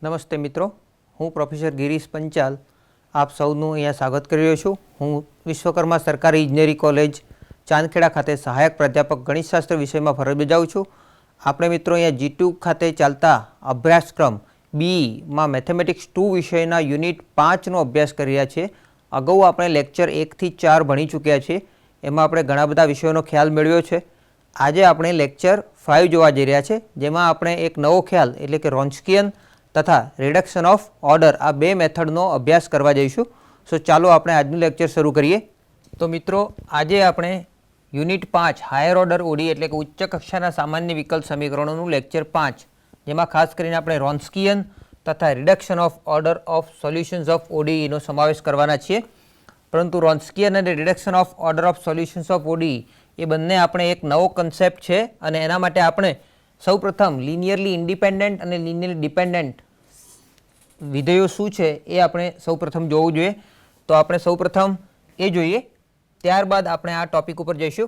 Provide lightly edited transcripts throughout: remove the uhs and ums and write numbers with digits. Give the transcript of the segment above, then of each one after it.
નમસ્તે મિત્રો, હું પ્રોફેસર ગિરીશ પંચાલ આપ સૌનું અહીંયા સ્વાગત કરી રહ્યો છું. હું વિશ્વકર્મા સરકારી ઇજનેરી કોલેજ ચાંદખેડા ખાતે સહાયક પ્રાધ્યાપક ગણિતશાસ્ત્ર વિષયમાં ફરજ બજાવું છું. આપણે મિત્રો અહીંયા G2 ખાતે ચાલતા અભ્યાસક્રમ બીમાં મેથેમેટિક્સ 2 વિષયના યુનિટ 5નો અભ્યાસ કરી રહ્યા છીએ. અગાઉ આપણે લેક્ચર 1 થી 4 ભણી ચૂક્યા છીએ. એમાં આપણે ઘણા બધા વિષયોનો ખ્યાલ મેળવ્યો છે. આજે આપણે લેક્ચર 5 જોવા જઈ રહ્યા છે, જેમાં આપણે એક નવો ખ્યાલ એટલે કે રોન્સ્કિયન તથા રિડક્શન ઓફ ઓર્ડર આ બે મેથડનો અભ્યાસ કરવા જઈશું. સો ચાલો આપણે આજનું લેક્ચર શરૂ કરીએ. તો મિત્રો, આજે આપણે યુનિટ 5 હાયર ઓર્ડર ઓડી એટલે કે ઉચ્ચ કક્ષાના સામાન્ય વિકલ સમીકરણોનું લેક્ચર 5, જેમાં ખાસ કરીને આપણે રોન્સ્કિયન તથા reduction of order of solutions of ઓડીનો સમાવેશ કરવાના છીએ. પરંતુ રોન્સ્કિયન અને reduction of order of solutions of ODE એ બંને આપણે એક નવો કન્સેપ્ટ છે, અને એના માટે આપણે સૌપ્રથમ લિનિયરલી ઇન્ડિપેન્ડન્ટ અને લિનિયરલી ડિપેન્ડન્ટ વિધેયો શું છે એ આપણે સૌપ્રથમ જોવું જોઈએ. તો આપણે સૌપ્રથમ એ જોઈએ, ત્યારબાદ આપણે આ ટોપિક ઉપર જઈશું.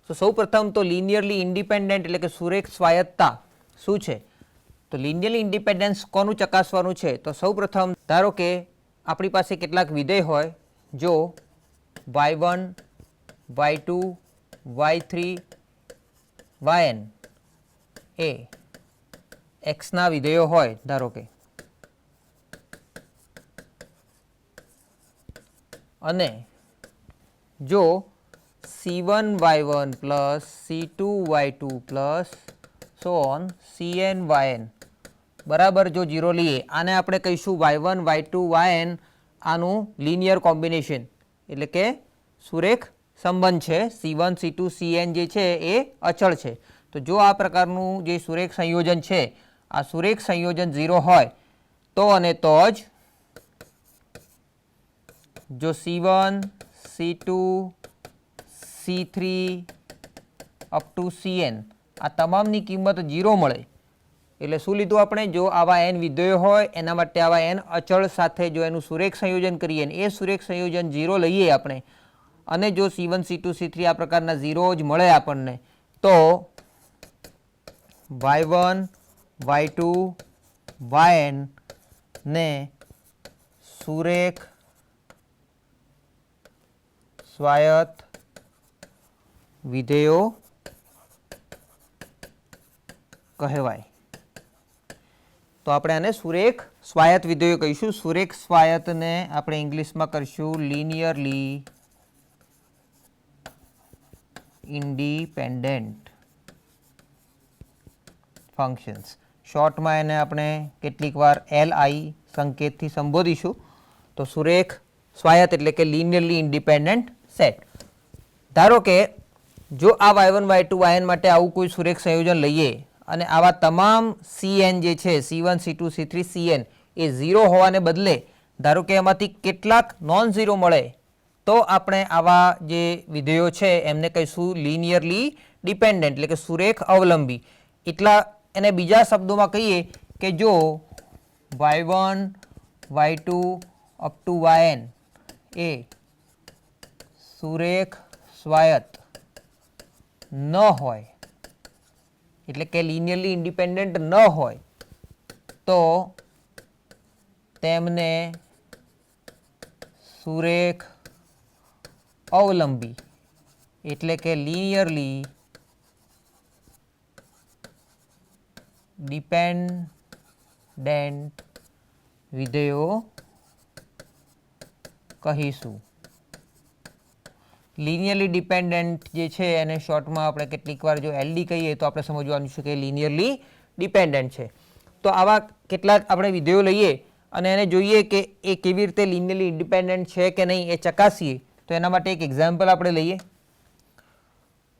તો સૌપ્રથમ તો લિનિયરલી ઇન્ડિપેન્ડન્ટ એટલે કે સુરેખ સ્વાયત્તતા શું છે? તો લિનિયરલી ઇન્ડિપેન્ડન્સ કોનું ચકાસવાનું છે? તો સૌપ્રથમ ધારો કે આપણી પાસે કેટલાક વિધેય હોય, જો y1 y2 y3 yn એ એક્સના વિધેયો હોય, ધારો કે, અને જો c1 y1 plus c2 y2 plus so on cn yn બરાબર જો 0 લઈએ, આને આપણે કહીશું y1 y2 yn આનું લિનિયર કોમ્બિનેશન એટલે કે સુરેખ સંબંધ છે. c1 c2 cn જે છે એ અચળ છે. તો જો આ પ્રકારનું જે સુરેખ સંયોજન છે, આ સુરેખ સંયોજન 0 હોય તો અને તો જ જો c1 c2 c3 up to cn આ તમામની કિંમત 0 મળે, એટલે શું લીધું આપણે? જો આવા n વિધેયો હોય એના માટે આવા n અચળ સાથે જો એનું સુરેખ સંયોજન કરીએ ને એ સુરેખ સંયોજન 0 લઈએ આપણે, અને જો c1 c2 c3 આ પ્રકારના 0 જ મળે આપણને, તો y1 y2 yn ને સુરેખ સ્વાયત્ત વિધેયો કહેવાય. તો આપણે આને સુરેખ સ્વાયત્ત વિધેયો કહીશું. સુરેખ સ્વાયત્તને આપણે ઇંગ્લિશમાં કરીશું લિનિયરલી ઇન્ડિપેન્ડન્ટ ફંક્શન્સ. શોર્ટમાં એને આપણે કેટલીક વાર LI સંકેતથી સંબોધીશું. તો સુરેખ સ્વાયત્ત એટલે કે લિનિયરલી ઇન્ડિપેન્ડન્ટ સેટ. ધારો કે જો આ y1 y2 yn માટે આવું કોઈ સુરેખ સંયોજન લઈએ અને આવા તમામ cn જે છે c1 c2 c3 cn એ 0 હોવાને બદલે ધારો કે એમાંથી કેટલાક નોન ઝીરો મળે, તો આપણે આવા જે વિધેયો છે એમને કહીશું લિનિયરલી ડિપેન્ડન્ટ એટલે કે સુરેખ અવલંબી. એટલા એને બીજા શબ્દોમાં કહીએ કે જો y1 y2 up to yn એ સુરેખ સ્વાયત્ત ન હોય એટલે કે લિનિયરલી ઇન્ડિપેન્ડન્ટ ન હોય, તો તેમને સુરેખ અવલંબી એટલે કે લિનિયરલી ડિપેન્ડન્ટ વિધેયો કહીશું. લિનિયરલી ડિપેન્ડન્ટ જે છે એને શોર્ટમાં આપણે કેટલીક વાર જો LD કહીએ તો આપણે સમજવાનું છે કે લિનિયરલી ડિપેન્ડન્ટ છે. તો આવા કેટલાક આપણે વિધેયો લઈએ અને એને જોઈએ કે એ કેવી રીતે લિનિયરલી ઇન્ડિપેન્ડન્ટ છે કે નહીં એ ચકાસીએ. તો એના માટે એક એક્ઝામ્પલ આપણે લઈએ.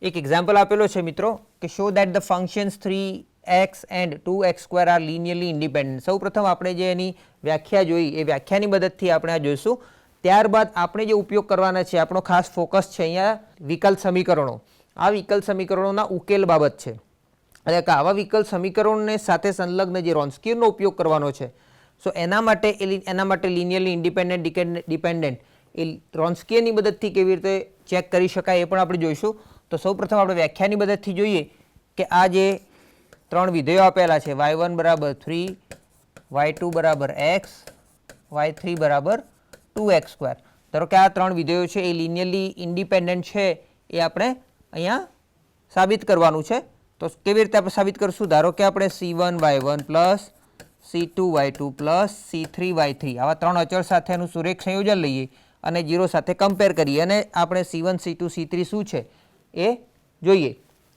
એક એક્ઝામ્પલ આપેલો છે મિત્રો કે show that the functions 3x and 2x² are linearly independent. સૌપ્રથમ આપણે જે એની વ્યાખ્યા જોઈ એ વ્યાખ્યાની મદદથી આપણે આ જોઈશું. ત્યારબાદ આપણે જે ઉપયોગ કરવાના છે, આપણો ખાસ ફોકસ છે અહીંયા વિકલ સમીકરણો. આ વિકલ સમીકરણોના ઉકેલ બાબત છે. એટલે કે આવા વિકલ સમીકરણોને સાથે સંલગ્ન જે રોન્સ્કિયનનો ઉપયોગ કરવાનો છે, સો એના માટે લિનિયરલી ઇન્ડિપેન્ડન્ટ ડિપેન્ડન્ટ એ રોન્સ્કિયનની મદદથી કેવી રીતે ચેક કરી શકાય એ પણ આપણે જોઈશું. તો સૌપ્રથમ આપણે વ્યાખ્યાની મદદથી જોઈએ કે આ જે ત્રણ વિધેયો આપેલા છે y1 બરાબર 3, y2 બરાબર x, y3 બરાબર 2x². ધારો કે આ ત્રણ વિધેયો છે એ લિનિયરલી ઇન્ડિપેન્ડન્ટ છે એ આપણે અહીંયા સાબિત કરવાનું છે. તો કેવી રીતે આપણે સાબિત કરશું? ધારો કે આપણે c1y1 plus c2y2 plus c3y3 આવા ત્રણ અચળ સાથેનું સુરેખ સંયોજન લઈએ અને 0 સાથે કમ્પેર કરીએ અને આપણે c1 c2 c3 શું છે એ જોઈએ.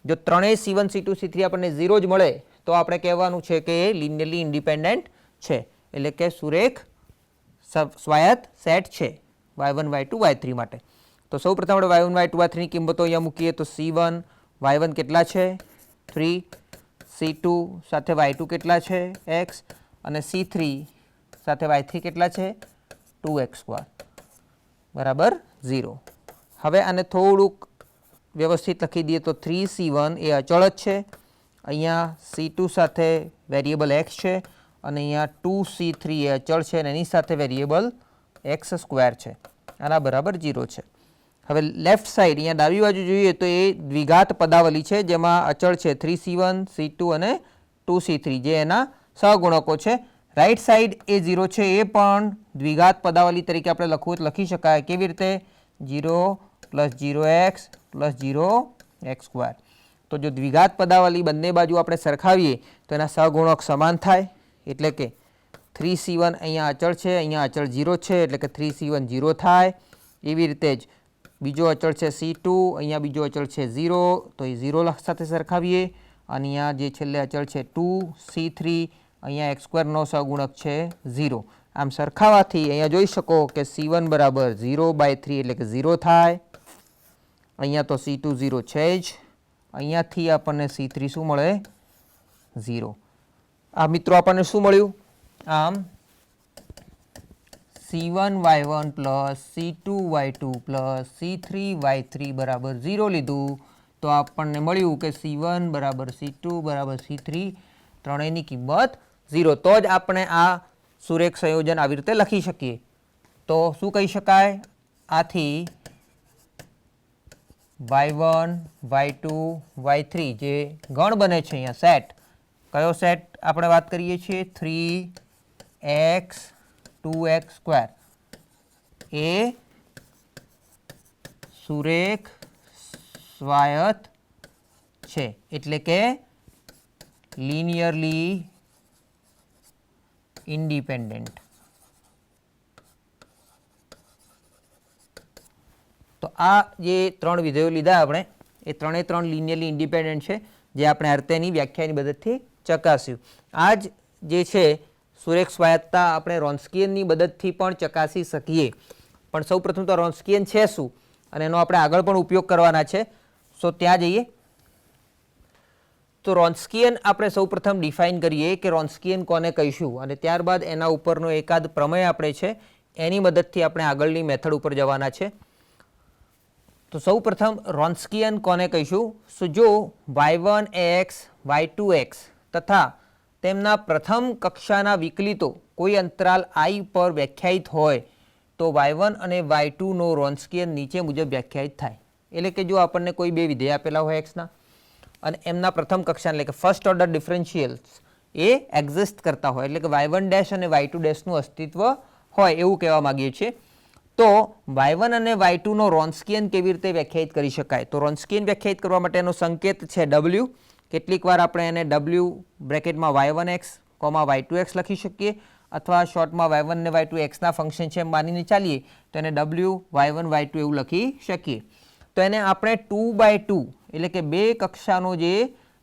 જો ત્રણેય c1 c2 c3 આપણને 0 જ મળે તો આપણે કહેવાનું છે કે એ લિનિયરલી ઇન્ડિપેન્ડન્ટ છે, એટલે કે સુરેખ સ્વાયત્ત સેટ છે y1 y2 y3 માટે. તો સૌ પ્રથમ આપણે y1 y2 y3 ની કિંમતો અહીંયા મૂકીએ તો c1 y1 કેટલા છે 3, c2 સાથે y2 કેટલા છે x અને c3 સાથે y3 કેટલા છે 2x² બરાબર 0. હવે આને થોડુંક વ્યવસ્થિત લખી દઈએ તો 3c1 એ અચળ જ છે, અહીંયા c2 સાથે વેરિયેબલ x છે અને અહીંયા 2c3 એ અચળ છે અને એની સાથે વેરિયેબલ x² છે, આના બરાબર 0 છે. હવે લેફ્ટ સાઈડ અહીંયા ડાબી બાજુ જોઈએ તો એ દ્વિઘાત પદાવલી છે જેમાં અચળ છે 3c1 c2 અને 2c3 જે એના સહગુણકો છે. રાઈટ સાઈડ એ 0 છે એ પણ દ્વિઘાત પદાવલી તરીકે આપણે લખવું લખી શકાય. કેવી રીતે? 0 પ્લસ 0x પ્લસ 0x². તો જો દ્વિઘાત પદાવલી બંને બાજુ આપણે સરખાવીએ તો એના સહગુણક સમાન થાય, એટલે કે 3c1 અહીંયા અચળ છે, અહીંયા અચળ 0 છે એટલે કે 3c1 0 થાય. એવી રીતે જ બીજો અચળ છે c2, અહીંયા બીજો અચળ છે 0 તો એ 0 સાથે સરખાવીએ અને અહીંયા જે છેલ્લે અચળ છે 2c3 અહીંયા x² નો સહગુણક છે 0. આમ સરખાવાથી અહીંયા જોઈ શકો કે c1 બરાબર 0/3 એટલે કે 0 થાય, અહીંયા તો c2 0 છે જ, અહીંયાથી આપણને c3 શું મળે 0. આ મિત્રો આપણને શું મળ્યું? આમ c1y1 plus c2y2 plus c3y3 બરાબર 0 લીધું તો આપણને મળ્યું કે c1 બરાબર c2 બરાબર c3 ત્રણેયની કિંમત 0. તો જ આપણે આ સુરેખ સંયોજન આવી રીતે લખી શકીએ. તો શું કહી શકાય? આથી y1 y2 y3 જે ગણ બને છે અહીંયા સેટ, કયો સેટ આપણે વાત કરીએ છીએ? 3x 2x² એ સુરેખ સ્વાયત્ત છે, એટલે કે લિનિયરલી ઇન્ડિપેન્ડન્ટ. તો આ જે ત્રણ વિધેયો લીધા આપણે એ ત્રણે ત્રણ લિનિયરલી ઇન્ડિપેન્ડન્ટ છે જે આપણે અર્થેની વ્યાખ્યાની મદદથી ચકાસ્યું. આ જ જે છે સુરેખ સ્વાયત્તતા આપણે રોન્સ્કિયનની મદદથી પણ ચકાસી શકીએ. પણ સૌ પ્રથમ તો રોન્સ્કિયન છે શું અને એનો આપણે આગળ પણ ઉપયોગ કરવાના છે. સો ત્યાં જઈએ તો રોન્સ્કિયન આપણે સૌ પ્રથમ ડિફાઇન કરીએ કે રોન્સ્કિયન કોને કહીશું અને ત્યારબાદ એના ઉપરનો એકાદ પ્રમેય આપણે છે એની મદદથી આપણે આગળની મેથડ ઉપર જવાના છે. તો સૌ પ્રથમ રોન્સ્કિયન કોને કહીશું? સો જો y1x y2x તથા તેમના પ્રથમ કક્ષાના વિકલિતો કોઈ અંતરાલ i પર વ્યાખ્યાયિત હોય તો y1 અને y2 નો રોન્સ્કિયન નીચે મુજબ વ્યાખ્યાયિત થાય. એટલે કે જો આપણને કોઈ બે વિધેય આપેલા હોય xના અને એમના પ્રથમ કક્ષા એટલે કે ફર્સ્ટ ઓર્ડર ડિફરન્શિયલ્સ એ એક્ઝિસ્ટ કરતા હોય, એટલે કે y1' અને y2' નું અસ્તિત્વ હોય એવું કહેવા માંગીએ છીએ. તો y1 અને y2 નો રોન્સ્કિયન કેવી રીતે વ્યાખ્યાયિત કરી શકાય? તો રોન્સ્કિયન વ્યાખ્યાયિત કરવા માટેનો સંકેત છે w. કેટલીક વાર આપણે એને w બ્રેકેટમાં y1x, y2x લખી શકીએ અથવા શોર્ટમાં y1 અને y2 xના ફંક્શન છે એમ માનીને ચાલીએ તો એને w y1 y2 એવું લખી શકીએ. તો એને આપણે 2/2 એટલે કે બે કક્ષાનો જે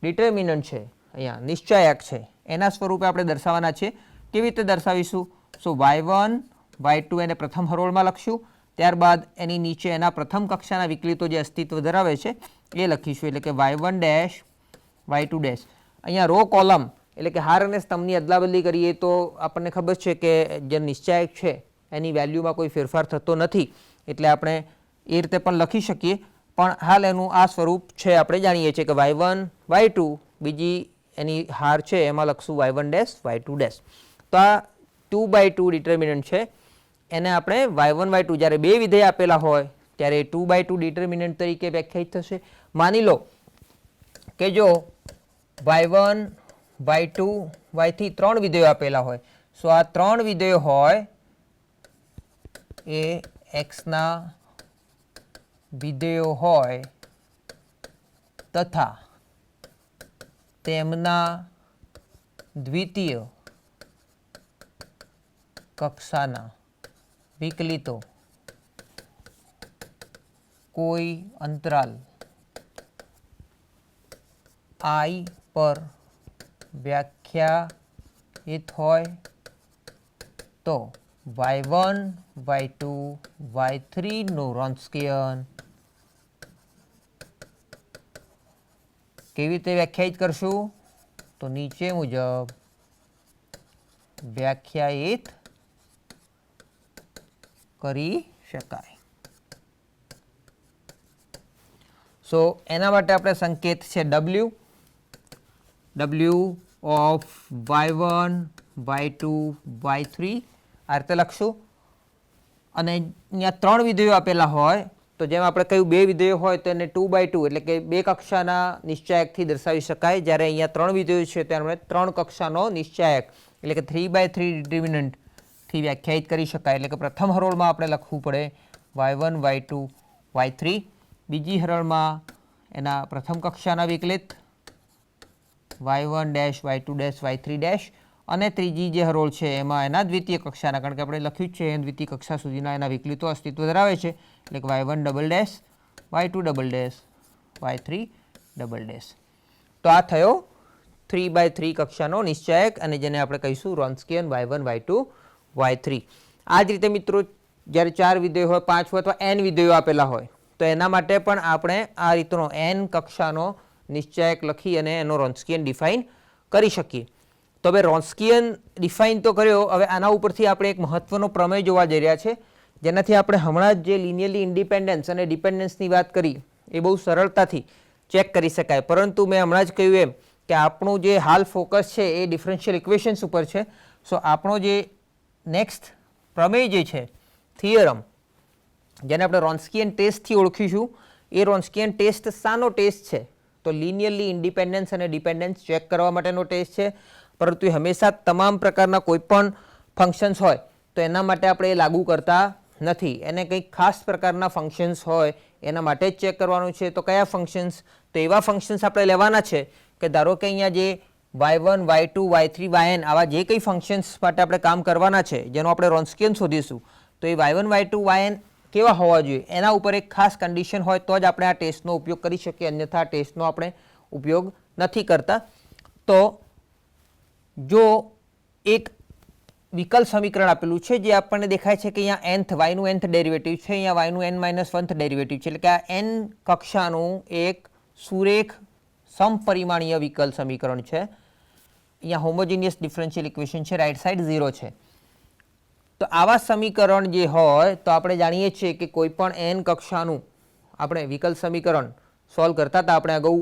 ડિટર્મિનન્ટ છે અહીંયા નિશ્ચયક છે એના સ્વરૂપે આપણે દર્શાવવાના છે. કેવી રીતે દર્શાવીશું? સો y1 y2 એને પ્રથમ હરોળમાં લખશું, ત્યારબાદ એની નીચે એના પ્રથમ કક્ષાના વિકલિતો જે અસ્તિત્વ ધરાવે છે એ લખીશું, એટલે કે y1' y2'. અહીંયા રો કોલમ એટલે કે હાર અને સ્તંભની અદલાબદલી કરીએ તો આપણને ખબર છે કે જે નિશ્ચયક છે એની વેલ્યુમાં કોઈ ફેરફાર થતો નથી, એટલે આપણે એ રીતે પણ લખી શકીએ. પણ હાલ એનું આ સ્વરૂપ છે આપણે જાણીએ છીએ કે y1 y2 બીજી એની હાર છે એમાં લખશું y1' y2'. તો આ 2/2 ડિટર્મિનન્ટ છે એને આપણે y1 y2 જ્યારે બે વિધેય આપેલા હોય ત્યારે 2/2 ડિટર્મિનન્ટ તરીકે વ્યાખ્યાયિત થશે. માની લો કે જો y1 y2 y3 ત્રણ વિધેયો આપેલા હોય સો આ 3 વિધેયો હોય એ એક્સના વિધેયો હોય તથા તેમના દ્વિતીય કક્ષાના વિકલિતો કોઈ અંતરાલ I પર વ્યાખ્યાયિત હોય તો y1 y2 y3 નું રોન્સ્કિયન કેવી રીતે વ્યાખ્યાયિત કરશું તો નીચે મુજબ વ્યાખ્યાયિત કરી શકાય. સો એના માટે આપણે સંકેત છે w of y1 y2 y3 આ રીતે લખશું. અને અહીંયા 3 વિધેયો આપેલા હોય તો જેમ આપણે કહ્યું 2 વિધેયો હોય તો એને 2/2 એટલે કે 2 કક્ષાના નિશ્ચાયકથી દર્શાવી શકાય. જ્યારે અહીંયા 3 વિધેયો છે ત્યારે 3 કક્ષાનો નિશ્ચાયક એટલે કે 3/3 ડિટર્મિનન્ટથી વ્યાખ્યાયિત કરી શકાય. એટલે કે પ્રથમ હરોળમાં આપણે લખવું પડે y1 y2 y3, બીજી હરોળમાં એના પ્રથમ કક્ષાના વિકલિત y1 y2 y3 અને ત્રીજી જે હરોળ છે એમાં એના દ્વિતીય કક્ષાના, કારણ કે આપણે લખ્યું જ છે દ્વિતીય કક્ષા સુધીના એના વિકલિતો અસ્તિત્વ ધરાવે છે એટલે કે y1 y2 y3 તો આ થયો 3/3 કક્ષાનો નિશ્ચાયક અને જેને આપણે કહીશું રોન્સ્કિયન y1 y2 y3. આ જ રીતે મિત્રો જ્યારે 4 વિધેયો હોય 5 હોય અથવા n વિધેયો આપેલા હોય તો એના માટે પણ આપણે આ રીતનો n કક્ષાનો નિશ્ચાયક લખી અને એનો રોન્સ્કિયન ડિફાઇન કરી શકીએ. તો હવે રોન્સ્કિયન ડિફાઇન તો કર્યો, હવે આના ઉપરથી આપણે એક મહત્વનો પ્રમેય જોવા જઈ રહ્યા છે જેનાથી આપણે હમણાં જ જે લિનિયરલી ઇન્ડિપેન્ડન્સ અને ડિપેન્ડન્સની વાત કરી એ બહુ સરળતાથી ચેક કરી શકાય. પરંતુ મેં હમણાં જ કહ્યું એમ કે આપણું જે હાલ ફોકસ છે એ ડિફરન્શિયલ ઇક્વેશન્સ ઉપર છે. સો આપણો જે નેક્સ્ટ પ્રમેય જે છે થિયરમ જેને આપણે રોન્સ્કિયન ટેસ્ટથી ઓળખીશું એ રોન્સ્કિયન ટેસ્ટ શાનો ટેસ્ટ છે તો લિનિયરલી ઇન્ડિપેન્ડન્સ અને ડિપેન્ડન્સ ચેક કરવા માટેનો ટેસ્ટ છે. પરંતુ એ હંમેશા તમામ પ્રકારના કોઈ પણ ફંક્શન્સ હોય તો એના માટે આપણે એ લાગુ કરતા નથી. એને કંઈક ખાસ પ્રકારના ફંક્શન્સ હોય એના માટે જ ચેક કરવાનું છે. તો કયા ફંક્શન્સ? તો એવા ફંક્શન્સ આપણે લેવાના છે કે ધારો કે અહીંયા જે y1 y2 y3 yn આવા જે કંઈ ફંક્શન્સ માટે આપણે કામ કરવાના છે જેનો આપણે રોન્સ્કિયન શોધીશું તો એ y1 y2 yn કેવા હોવા જોઈએ એના ઉપર એક ખાસ કન્ડિશન હોય તો જ આપણે આ ટેસ્ટનો ઉપયોગ કરી શકીએ, અન્યથા આ ટેસ્ટનો આપણે ઉપયોગ નથી કરતા. તો જો એક વિકલ સમીકરણ આપેલું છે જે આપણને દેખાય છે કે અહીંયા nth yનું nth ડેરિવેટિવ છે, અહીંયા yનું n-1th ડેરિવેટિવ છે, એટલે કે આ n કક્ષાનું એક સુરેખ સમપરિમાણીય વિકલ સમીકરણ છે. અહીંયા હોમોજીનિયસ ડિફરન્શિયલ ઇક્વેશન છે, રાઈટ સાઈડ 0 છે. તો આવા સમીકરણ જે હોય તો આપણે જાણીએ છીએ કે કોઈ પણ n કક્ષાનું આપણે વિકલ સમીકરણ સોલ્વ કરતા હતા. આપણે અગાઉ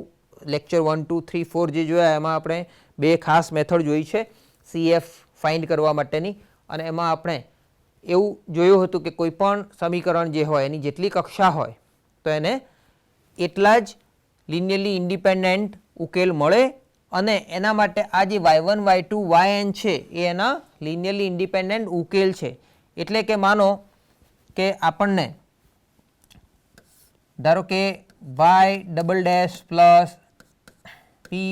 લેક્ચર 1 2 3 4 જે જોયા એમાં આપણે 2 ખાસ મેથડ જોઈ છે CF ફાઇન્ડ કરવા માટેની, અને એમાં આપણે એવું જોયું હતું કે કોઈ પણ સમીકરણ જે હોય એની જેટલી કક્ષા હોય તો એને એટલા જ લિનિયરલી ઇન્ડિપેન્ડન્ટ ઉકેલ મળે અને એના માટે આ જે y1 y2 yn છે એ એના લિનિયરલી ઇન્ડિપેન્ડન્ટ ઉકેલ છે. એટલે કે માનો કે આપણને ધારો કે y plus py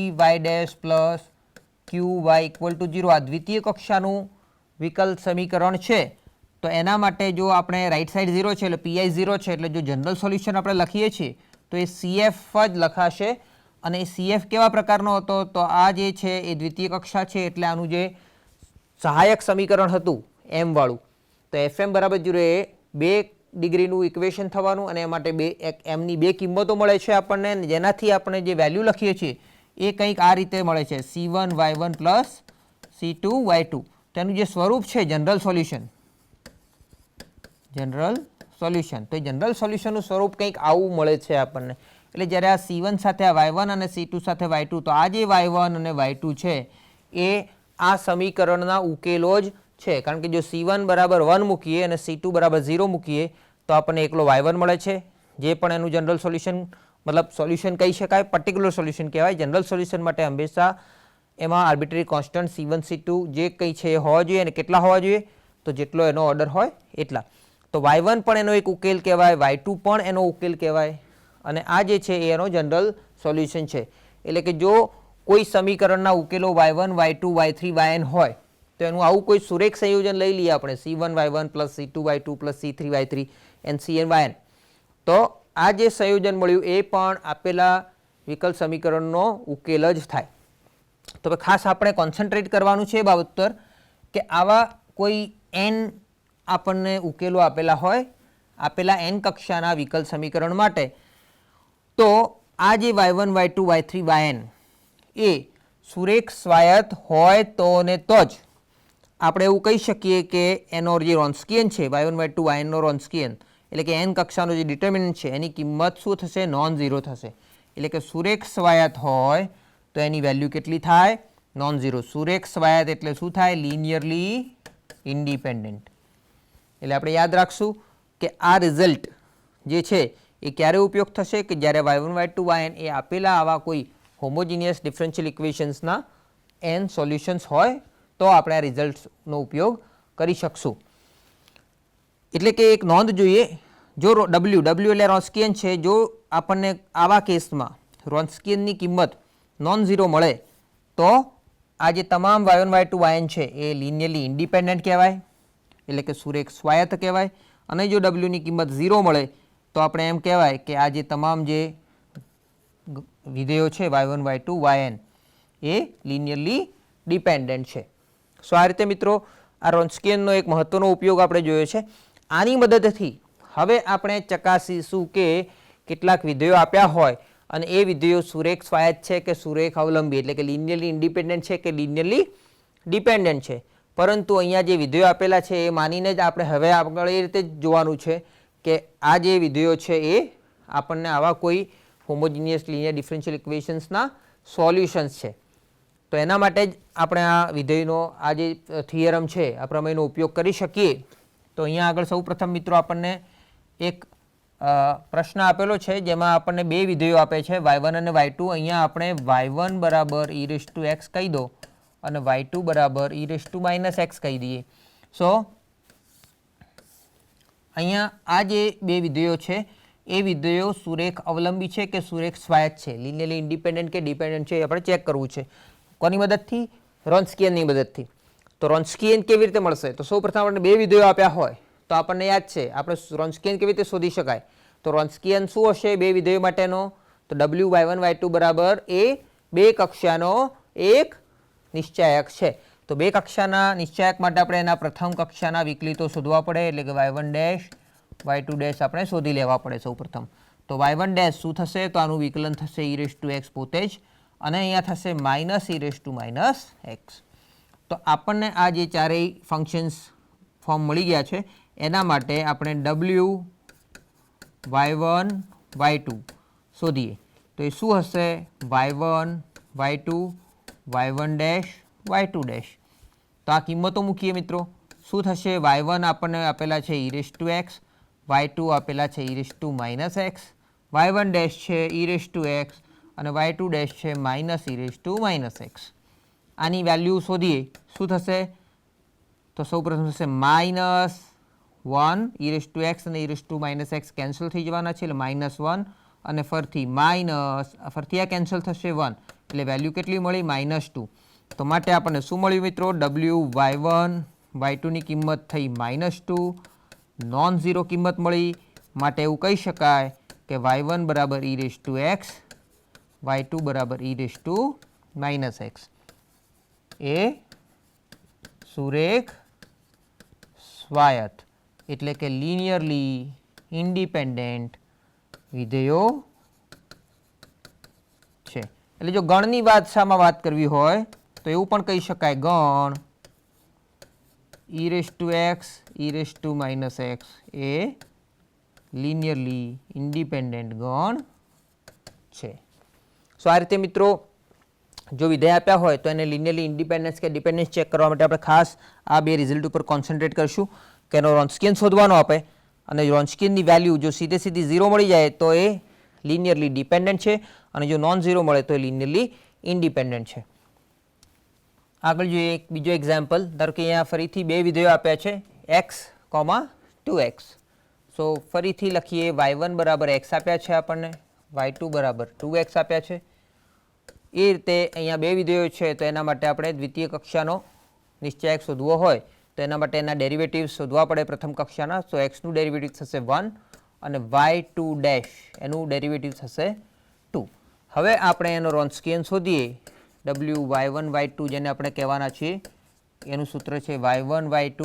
plus qy equal to 0 આ દ્વિતીય કક્ષાનું વિકલ સમીકરણ છે. તો એના માટે જો આપણે રાઈટ સાઈડ 0 છે એટલે pi 0 છે એટલે જો જનરલ સોલ્યુશન આપણે લખીએ છીએ તો એ CF જ લખાશે. અને એ CF કેવા પ્રકારનો હતો તો આ જે છે એ દ્વિતીય કક્ષા છે એટલે આનું જે સહાયક સમીકરણ હતું m વાળું તો fm બરાબર 0 એ 2 ડિગ્રીનું ઇક્વેશન થવાનું અને એ માટે mની 2 કિંમતો મળે છે આપણને, જેનાથી આપણે જે વેલ્યુ લખીએ છીએ એ કંઈક આ રીતે મળે છે c1 y1 plus c2 y2. તેનું જે સ્વરૂપ છે જનરલ સોલ્યુશન તો એ જનરલ સોલ્યુશનનું સ્વરૂપ કંઈક આવું મળે છે આપણને. એટલે જ્યારે આ c1 સાથે આ y1 અને c2 સાથે y2 તો આ જે y1 અને y2 છે એ આ સમીકરણના ઉકેલો જ છે. કારણ કે જો c1 બરાબર 1 મૂકીએ અને c2 બરાબર 0 મૂકીએ તો આપણને એકલો y1 મળે છે જે પણ એનું જનરલ સોલ્યુશન મતલબ સોલ્યુશન કહી શકાય, પર્ટિક્યુલર સોલ્યુશન કહેવાય. જનરલ સોલ્યુશન માટે હંમેશા એમાં આર્બિટરી કોન્સ્ટન્ટ C1 C2 જે કંઈ છે એ હોવા જોઈએ અને કેટલા હોવા જોઈએ, તો જેટલો એનો ઓર્ડર હોય એટલા. તો y1 પણ એનો એક ઉકેલ કહેવાય, y2 પણ એનો ઉકેલ કહેવાય અને આ જે છે એ એનો જનરલ સોલ્યુશન છે. એટલે કે જો કોઈ સમીકરણના ઉકેલો y1 y2 y3 yn હોય તો એનું આવું કોઈ સુરેખ સંયોજન લઈ લઈએ આપણે C1 y1 plus C2 y2 plus C3 y3 and Cn yn, તો આ જે સંયોજન મળ્યું એ પણ આપેલા વિકલ સમીકરણનો ઉકેલ જ થાય. તો ખાસ આપણે કોન્સન્ટ્રેટ કરવાનું છે એ બાબત પર કે આવા કોઈ n આપણને ઉકેલો આપેલા હોય આપેલા n કક્ષાના વિકલ સમીકરણ માટે, તો આ જે y1 y2 y3 yn એ સુરેખ સ્વાયત્ત હોય તો ને તો જ આપણે એવું કહી શકીએ કે એનો જે રોન્સ્કિયન છે y1 y2 yn નો રોન્સ્કિયન એટલે કે n કક્ષાનો જે ડિટર્મિનન્ટ છે એની કિંમત શું થશે, નોન ઝીરો થશે. એટલે કે સુરેખ સ્વાયત્ત હોય તો એની વેલ્યુ કેટલી થાય, નોન ઝીરો. સુરેખ સ્વાયત્ત એટલે શું થાય, લિનિયરલી ઇન્ડિપેન્ડન્ટ. એટલે આપણે યાદ રાખશું કે આ રિઝલ્ટ જે છે એ ક્યારે ઉપયોગ થશે કે જ્યારે y1 y2 yn એ આપેલા આવા કોઈ હોમોજીનિયસ ડિફરન્શિયલ ઇક્વેશન્સના n સોલ્યુશન્સ હોય તો આપણે આ રિઝલ્ટનો ઉપયોગ કરી શકશું. એટલે કે એક નોંધ જોઈએ, જો w એટલે રોન્સ્કિયન છે, જો આપણને આવા કેસમાં રોન્સ્કિયનની કિંમત નોન ઝીરો મળે તો આ જે તમામ y1 y2 yn છે એ લિનિયરલી ઇન્ડિપેન્ડન્ટ કહેવાય, એટલે કે સુરેખ સ્વાયત્ત કહેવાય. અને જો w ની કિંમત 0 મળે તો આપણે એમ કહેવાય કે આ જે તમામ જે વિધેયો છે y1 y2 yn એ લિનિયરલી ડિપેન્ડન્ટ છે. સો આ રીતે મિત્રો આ રોન્સ્કિયનનો એક મહત્વનો ઉપયોગ આપણે જોયો છે. આની મદદથી હવે આપણે ચકાસીશું કે કેટલાક વિધેયો આપ્યા હોય અને એ વિધેયો સુરેખ સ્વાયત્ત છે કે સુરેખ અવલંબી, એટલે કે લિનિયરલી ઇન્ડિપેન્ડન્ટ છે કે લિનિયરલી ડિપેન્ડન્ટ છે. પરંતુ અહીંયા જે વિધેયો આપેલા છે એ માનીને જ આપણે હવે આગળ એ રીતે જ જોવાનું છે કે આ જે વિધેયો છે એ આપણને આવા કોઈ હોમોજીનિયસ લિનિયર ડિફરન્શિયલ ઇક્વેશન્સના સોલ્યુશન્સ છે. તો એના માટે જ આપણે આ વિધેયનો આ જે થિયરમ છે આ પ્રમેયનો ઉપયોગ કરી શકીએ. તો અહીંયા આગળ સૌ પ્રથમ મિત્રો આપણને એક પ્રશ્ન આપેલો છે જેમાં આપણને બે વિધેયો આપે છે y1 અને y2. અહીંયા આપણે y1 બરાબર e⁻x કહી દો અને y2 બરાબર e⁻x કહી દઈએ. સો અહીંયા આ જે બે વિધેયો છે એ વિધેયો સુરેખ અવલંબી છે કે સુરેખ સ્વાયત્ત છે, લિનિયરલી ઇન્ડિપેન્ડન્ટ કે ડિપેન્ડન્ટ છે એ આપણે ચેક કરવું છે. કોની મદદથી, રોન્સ્કિયનની મદદથી. તો રોન્સ્કિયન કેવી રીતે મળશે, તો સૌપ્રથમ આપણે બે વિધેયો આપ્યા હોય તો આપણને યાદ છે આપણે રોન્સ્કિયન કેવી રીતે શોધી શકાય. તો રોન્સ્કિયન શું હશે બે વિધેયો માટેનો, તો w y1 y2 બરાબર એ બે કક્ષાનો એક નિશ્ચાયક છે. તો બે કક્ષાના નિશ્ચાયક માટે આપણે એના પ્રથમ કક્ષાના વિકલિતો શોધવા પડે, એટલે કે y1 ડેશ y2 ડેશ આપણે શોધી લેવા પડે સૌપ્રથમ. તો y1 ડેશ શું થશે, તો આનું વિકલન થશે e⁻x પોતે જ અને અહીંયા થશે માઇનસ e⁻x. તો આપણને આ જે ચારેય ફંક્શન્સ ફોર્મ મળી ગયા છે એના માટે આપણે w y1 y2 શોધીએ. તો એ શું હશે, y1 y2 y1 dash y2 dash. તો આ કિંમતો મૂકીએ મિત્રો. શું થશે, y1 આપણને આપેલા છે e⁻x, y2 આપેલા છે e⁻x, y1 ડેશ છે e⁻x અને y2 ડેશ છે માઇનસ e⁻x. આની વેલ્યુ શોધીએ શું થશે, તો સૌપ્રથમ થશે માઇનસ 1 e⁻x અને e⁻x કેન્સલ થઈ જવાના છે એટલે -1 અને ફરીથી ફરીથી આ કેન્સલ થશે 1 એટલે વેલ્યુ કેટલી મળી, -2. તો માટે આપણને શું મળ્યું મિત્રો, w y1 y2 ની કિંમત થઈ -2, નોન ઝીરો કિંમત મળી. માટે એવું કહી શકાય કે y1 બરાબર e⁻x, y2 બરાબર e⁻x એ સુરેખ સ્વાયત્ત એટલે કે લિનિયરલી ઇન્ડિપેન્ડન્ટ વિધેયો છે. એટલે જો ગણની વાત કરવી હોય તો એવું પણ કહી શકાય ગણ e⁻x એ લિનિયરલી ઇન્ડિપેન્ડન્ટ ગણ છે. સો આ રીતે મિત્રો જો વિધેય આપ્યા હોય તો એને લિનિયરલી ઇન્ડિપેન્ડન્સ કે ડિપેન્ડન્સ ચેક કરવા માટે આપણે ખાસ આ બે રિઝલ્ટ ઉપર કોન્સન્ટ્રેટ કરશું કે એનો રોન્સ્કિયન શોધવાનો આપે અને રોન્સ્કિયનની વેલ્યુ જો સીધી 0 મળી જાય તો એ લિનિયરલી ડિપેન્ડન્ટ છે અને જો નોન ઝીરો મળે તો એ લિનિયરલી ઇન્ડિપેન્ડન્ટ છે. આગળ જોઈએ એક બીજો એક્ઝામ્પલ. ધારો કે અહીંયા ફરીથી બે વિધેયો આપ્યા છે x, 2x. સો ફરીથી લખીએ y1 બરાબર x આપ્યા છે આપણને, y2 બરાબર 2x આપ્યા છે. એ રીતે અહીંયા બે વિધેયો છે તો એના માટે આપણે દ્વિતીય કક્ષાનો નિશ્ચાયક શોધવો હોય તો એના માટે એના ડેરિવેટિવ્સ શોધવા પડે પ્રથમ કક્ષાના. સો એક્સનું ડેરિવેટિવ થશે 1 અને y2 ડેશ એનું ડેરિવેટિવ થશે 2. હવે આપણે એનો રોન્સ્કિયન શોધીએ. w y1 y2 જેને આપણે કહેવાના છીએ એનું સૂત્ર છે y1 y2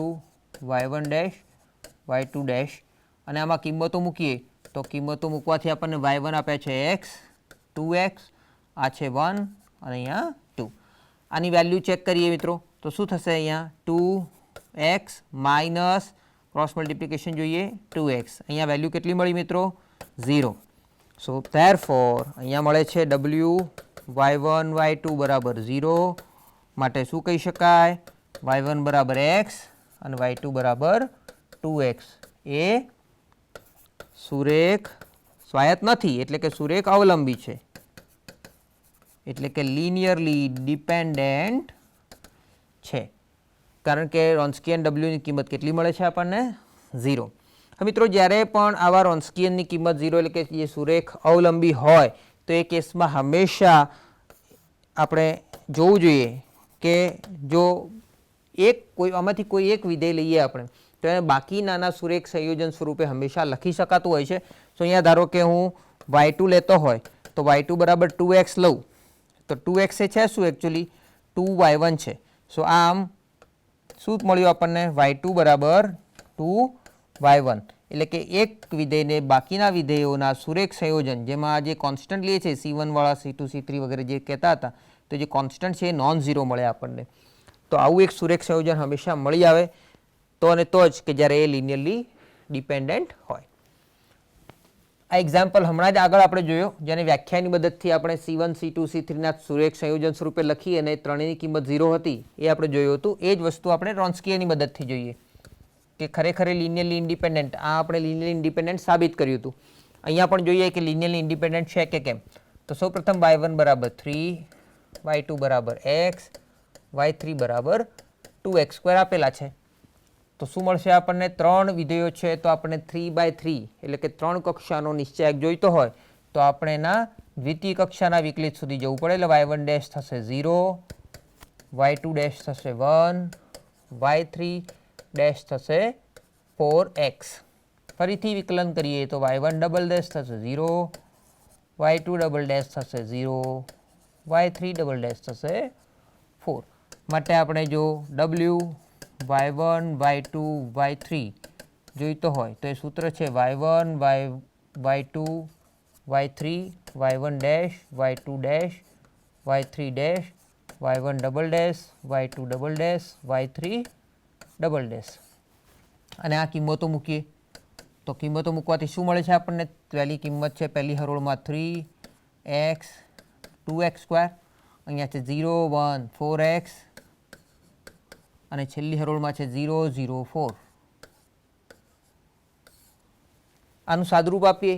y1 dash y2 dash અને આમાં કિંમતો મૂકીએ તો કિંમતો મૂકવાથી આપણને y1 આપ્યા છે x, 2x, આ છે 1 અને અહીંયા 2. આની વેલ્યુ ચેક કરીએ મિત્રો તો શું થશે? અહીંયા 2x માઇનસ ક્રોસ મલ્ટિપ્લિકેશન જોઈએ 2x. અહીંયા વેલ્યુ કેટલી મળી મિત્રો? 0. સો ધેરફોર અહીંયા મળે છે w y1 y2 બરાબર 0 માટે શું કહી શકાય? y1 બરાબર x અને y2 બરાબર 2x એ સુરેખ સ્વાયત્ત નથી, એટલે કે સુરેખ અવલંબી છે, એટલે કે લિનિયરલી ડિપેન્ડન્ટ છે. કારણ કે રોન્સ્કિયન ડબલ્યુની કિંમત કેટલી મળે છે આપણને? 0. હવે મિત્રો જ્યારે પણ આવા રોન્સ્કિયનની કિંમત 0 એટલે કે જે સુરેખ અવલંબી હોય તો એ કેસમાં હંમેશા આપણે જોવું જોઈએ કે જો આમાંથી કોઈ એક વિધેય લઈએ આપણે તો એને બાકીનાના સુરેખ સંયોજન સ્વરૂપે હંમેશા લખી શકાતું હોય છે. તો અહીંયા ધારો કે હું y2 લેતો હોય તો y2 બરાબર 2x લઉં તો 2x એ છે શું? એકચ્યુઅલી 2y1 છે. સો આમ શું મળ્યું આપણને? y2 બરાબર 2y1 એટલે કે એક વિધેયને બાકીના વિધેયોના સુરેખ સંયોજન જેમાં જે કોન્સ્ટન્ટ લે છે c1 વાળા, c2, c3 વગેરે જે કહેતા હતા તો જે કોન્સ્ટન્ટ છે એ નોન ઝીરો મળે આપણને. તો આવું એક સુરેખ સંયોજન હંમેશા મળી આવે તો અને તો જ કે જ્યારે એ લિનિયરલી ડિપેન્ડન્ટ હોય. આ એક્ઝામ્પલ હમણાં જ આગળ આપણે જોયો જેને વ્યાખ્યાની મદદથી આપણે c1, c2, c3 ના સુરેખ સંયોજન સ્વરૂપે લખી અને ત્રણેયની કિંમત 0 હતી એ આપણે જોયું હતું. એ જ વસ્તુ આપણે રોન્સ્કિયનની મદદથી જોઈએ કે ખરેખર લિનિયરલી ઇન્ડિપેન્ડન્ટ. આ આપણે લિનિયરલી ઇન્ડિપેન્ડન્ટ સાબિત કર્યું હતું. અહીંયા પણ જોઈએ કે લિનિયરલી ઇન્ડિપેન્ડન્ટ છે કે કેમ. તો સૌપ્રથમ y1 બરાબર 3, y2 બરાબર x, y3 બરાબર 2x સ્ક્વેર આપેલા છે. તો શું મળશે આપણને? ત્રણ વિધેયો છે તો આપણને 3/3 એટલે કે 3 કક્ષાનો નિશ્ચાયક જોઈતો હોય તો આપણે એના દ્વિતીય કક્ષાના વિકલિત સુધી જવું પડે. એટલે y1 ડેશ થશે 0, y2 ડેશ થશે 1, y3 ડેશ થશે 4x. ફરીથી વિકલન કરીએ તો y1 ડબલ ડેશ થશે 0, y2 ડબલ ડેશ થશે 0, y3 ડબલ ડેશ થશે 4. માટે આપણે જો w y1 y2 y3 જોઈતો હોય તો એ સૂત્ર છે y1 y2 y3 y1 dash y2 dash y3 dash y1 double dash y2 double dash y3 double dash. અને આ કિંમતો મૂકીએ તો કિંમતો મૂકવાથી શું મળે છે આપણને? પહેલી કિંમત છે પહેલી હરોળમાં 3x 2x સ્ક્વેર, અહીંયા છે 0 1 4x અને છેલ્લી હરોળમાં છે 0 0 4. આનું સાદુરૂપ આપીએ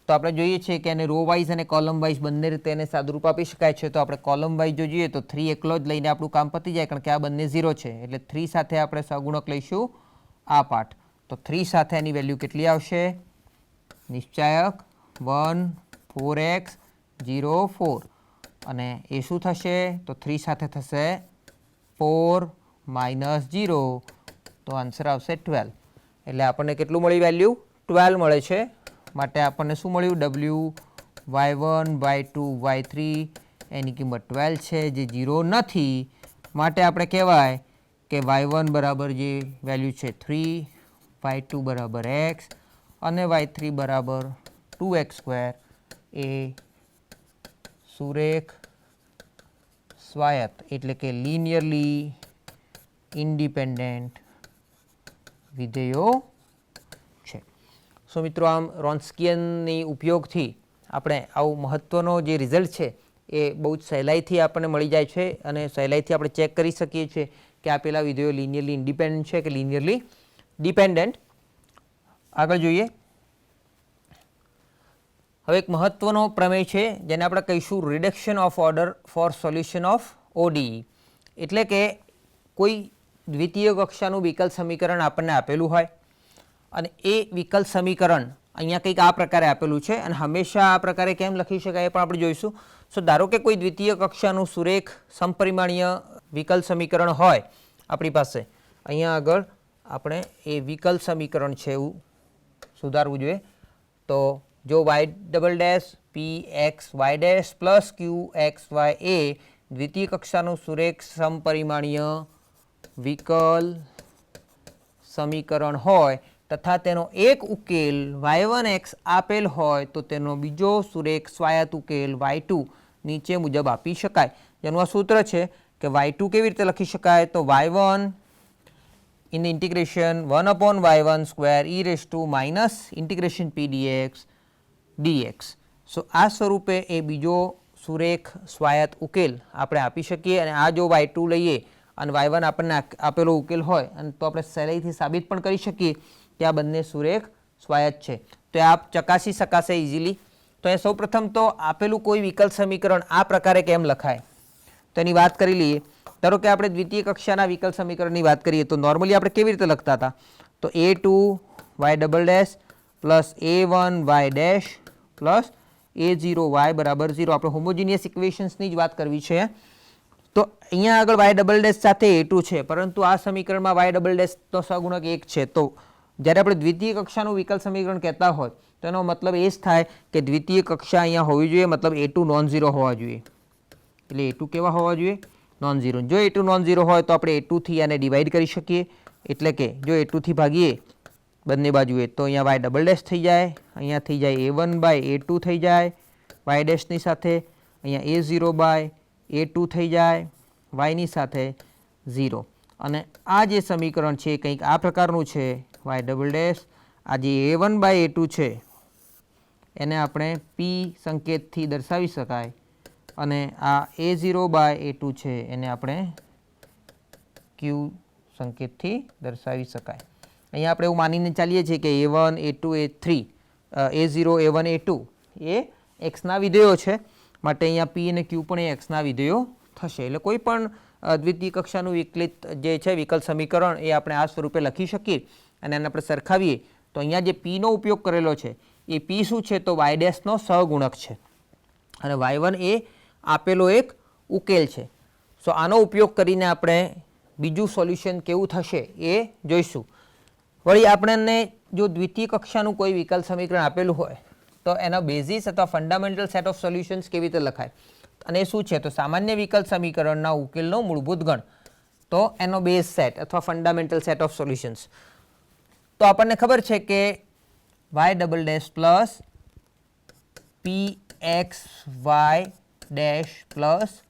તો આપણે જોઈએ છીએ કે એને રો વાઇઝ અને કોલમ વાઇઝ બંને રીતે એને સાદુરૂપ આપી શકાય છે. તો આપણે કોલમ વાઇઝ જો જોઈએ તો 3 એકલો જ લઈને આપણું કામ પતી જાય કારણ કે આ બંને 0 છે એટલે 3 સાથે આપણે સહગુણક લઈશું આ પાર્ટ. તો 3 સાથે એની વેલ્યુ કેટલી આવશે? નિશ્ચાયક 1 4x 0 4 અને એ શું થશે? તો 3 સાથે થશે 4 માઇનસ 0 તો આન્સર આવશે 12. એટલે આપણને કેટલું મળી વેલ્યુ? 12 મળે છે. માટે આપણને શું મળ્યું? w y1 y2 y3 એની કિંમત 12 છે જે 0 નથી. માટે આપણે કહેવાય કે y1 બરાબર જે વેલ્યુ છે 3, y2 બરાબર x અને y3 બરાબર 2x સ્ક્વેર એ સુરેખ સ્વાયત્ત એટલે કે લિનિયરલી ઇન્ડિપેન્ડન્ટ વિધેયો છે. સો મિત્રો આમ રોન્સ્કિયનની ઉપયોગથી આપણે આવું મહત્ત્વનો જે રિઝલ્ટ છે એ બહુ જ સહેલાઈથી આપણને મળી જાય છે અને સહેલાઈથી આપણે ચેક કરી શકીએ છીએ કે આપેલા વિધેયો લિનિયરલી ઇન્ડિપેન્ડન્ટ છે કે લિનિયરલી ડિપેન્ડન્ટ. આગળ જોઈએ. હવે એક મહત્ત્વનો પ્રમેય છે જેને આપણે કહીશું reduction of order four solution of ODE. એટલે કે કોઈ દ્વિતીય કક્ષાનું વિકલ સમીકરણ આપણને આપેલું હોય અને એ વિકલ સમીકરણ અહીંયા કંઈક આ પ્રકારે આપેલું છે અને હંમેશા આ પ્રકારે કેમ લખી શકાય એ પણ આપણે જોઈશું. સો ધારો કે કોઈ દ્વિતીય કક્ષાનું સુરેખ સમપરિમાણીય વિકલ સમીકરણ હોય આપણી પાસે, અહીંયા આગળ આપણે એ વિકલ સમીકરણ છે એવું સુધારવું જોઈએ. તો જો y ડબલ ડેશ પી X Y dash plus Q X Y એ દ્વિતીય કક્ષાનું સુરેખ સમપરિમાણીય વિકલ સમીકરણ હોય તથા તેનો એક ઉકેલ y1x આપેલ હોય તો તેનો બીજો સુરેખ સ્વાયત્ત ઉકેલ y2 નીચે મુજબ આપી શકાય. જેનું આ સૂત્ર છે કે y2 કેવી રીતે લખી શકાય, તો y1 in the integration 1/y1 square e raised to minus integration p dx. સો આ સ્વરૂપે એ બીજો સુરેખ સ્વાયત્ત ઉકેલ આપણે આપી શકીએ. અને આ જો y2 લઈએ અને y1 આપણને આપેલો ઉકેલ હોય અને તો આપણે સહેલાઈથી સાબિત પણ કરી શકીએ કે આ બંને સુરેખ સ્વાયત્ત છે. તો એ આપ ચકાસી શકાશે ઇઝીલી. તો એ સૌપ્રથમ તો આપેલું કોઈ વિકલ સમીકરણ આ પ્રકારે કેમ લખાય તો એની વાત કરી લઈએ. ધારો કે આપણે દ્વિતીય કક્ષાના વિકલ સમીકરણની વાત કરીએ તો નોર્મલી આપણે કેવી રીતે લખતા હતા, તો a2 y double dash plus a1 y dash plus a0 y બરાબર 0. આપણે હોમોજીનિયસ ઇક્વેશન્સની જ વાત કરવી છે. તો અહીંયા આગળ y ડબલ ડેશ સાથે a2 છે, પરંતુ આ સમીકરણમાં y ડબલ ડેશનો સહગુણક 1 છે. તો જ્યારે આપણે દ્વિતીય કક્ષાનું વિકલ સમીકરણ કહેતા હોય તો એનો મતલબ એ જ થાય કે દ્વિતીય કક્ષા અહીંયા હોવી જોઈએ, મતલબ a2 નોન ઝીરો હોવા જોઈએ. એટલે a2 કેવા હોવા જોઈએ, નોન ઝીરો. જો a2 નોન ઝીરો હોય તો આપણે a2 થી આને ડિવાઈડ કરી શકીએ. એટલે કે જો a2 થી ભાગીએ બંને બાજુએ તો અહીંયા y ડબલ ડેશ થઈ જાય, અહીંયા થઈ જાય a1 બાય a2 થઈ જાય y ડેશની સાથે, અહીંયા a0 બાય a2 થઈ જાય yની સાથે 0. અને આ જે સમીકરણ છે કંઈક આ પ્રકારનું છે, y ડબલ ડેશ આ જે a1 બાય a2 છે એને આપણે p સંકેતથી દર્શાવી શકાય અને આ a0 બાય a2 છે એને આપણે q સંકેતથી દર્શાવી શકાય. અહીંયા આપણે એવું માનીને ચાલીએ છીએ કે a1 a2 a3 a0 a1 a2 એ xના વિધેયો છે, માટે અહીંયા p અને q પણ એ xના વિધેયો થશે. એટલે કોઈ પણ દ્વિતીય કક્ષાનું વિકલિત જે છે વિકલ સમીકરણ એ આપણે આ સ્વરૂપે લખી શકીએ અને એને આપણે સરખાવીએ તો અહીંયા જે p નો ઉપયોગ કરેલો છે એ p શું છે, તો y ડેશનો સહગુણક છે અને y1 એ આપેલો એક ઉકેલ છે. સો આનો ઉપયોગ કરીને આપણે બીજું સોલ્યુશન કેવું થશે એ જોઈશું. વળી આપણને જો દ્વિતીય કક્ષાનું કોઈ વિકલ સમીકરણ આપેલું હોય તો એના બેઝિસ અથવા ફંડામેન્ટલ સેટ ઓફ સોલ્યુશન્સ કેવી રીતે લખાય અને શું છે, તો સામાન્ય વિકલ સમીકરણના ઉકેલનો મૂળભૂત ગણ, તો એનો બેઝ સેટ અથવા ફંડામેન્ટલ સેટ ઓફ સોલ્યુશન્સ. તો આપણને ખબર છે કે y double dash plus P X Y dash plus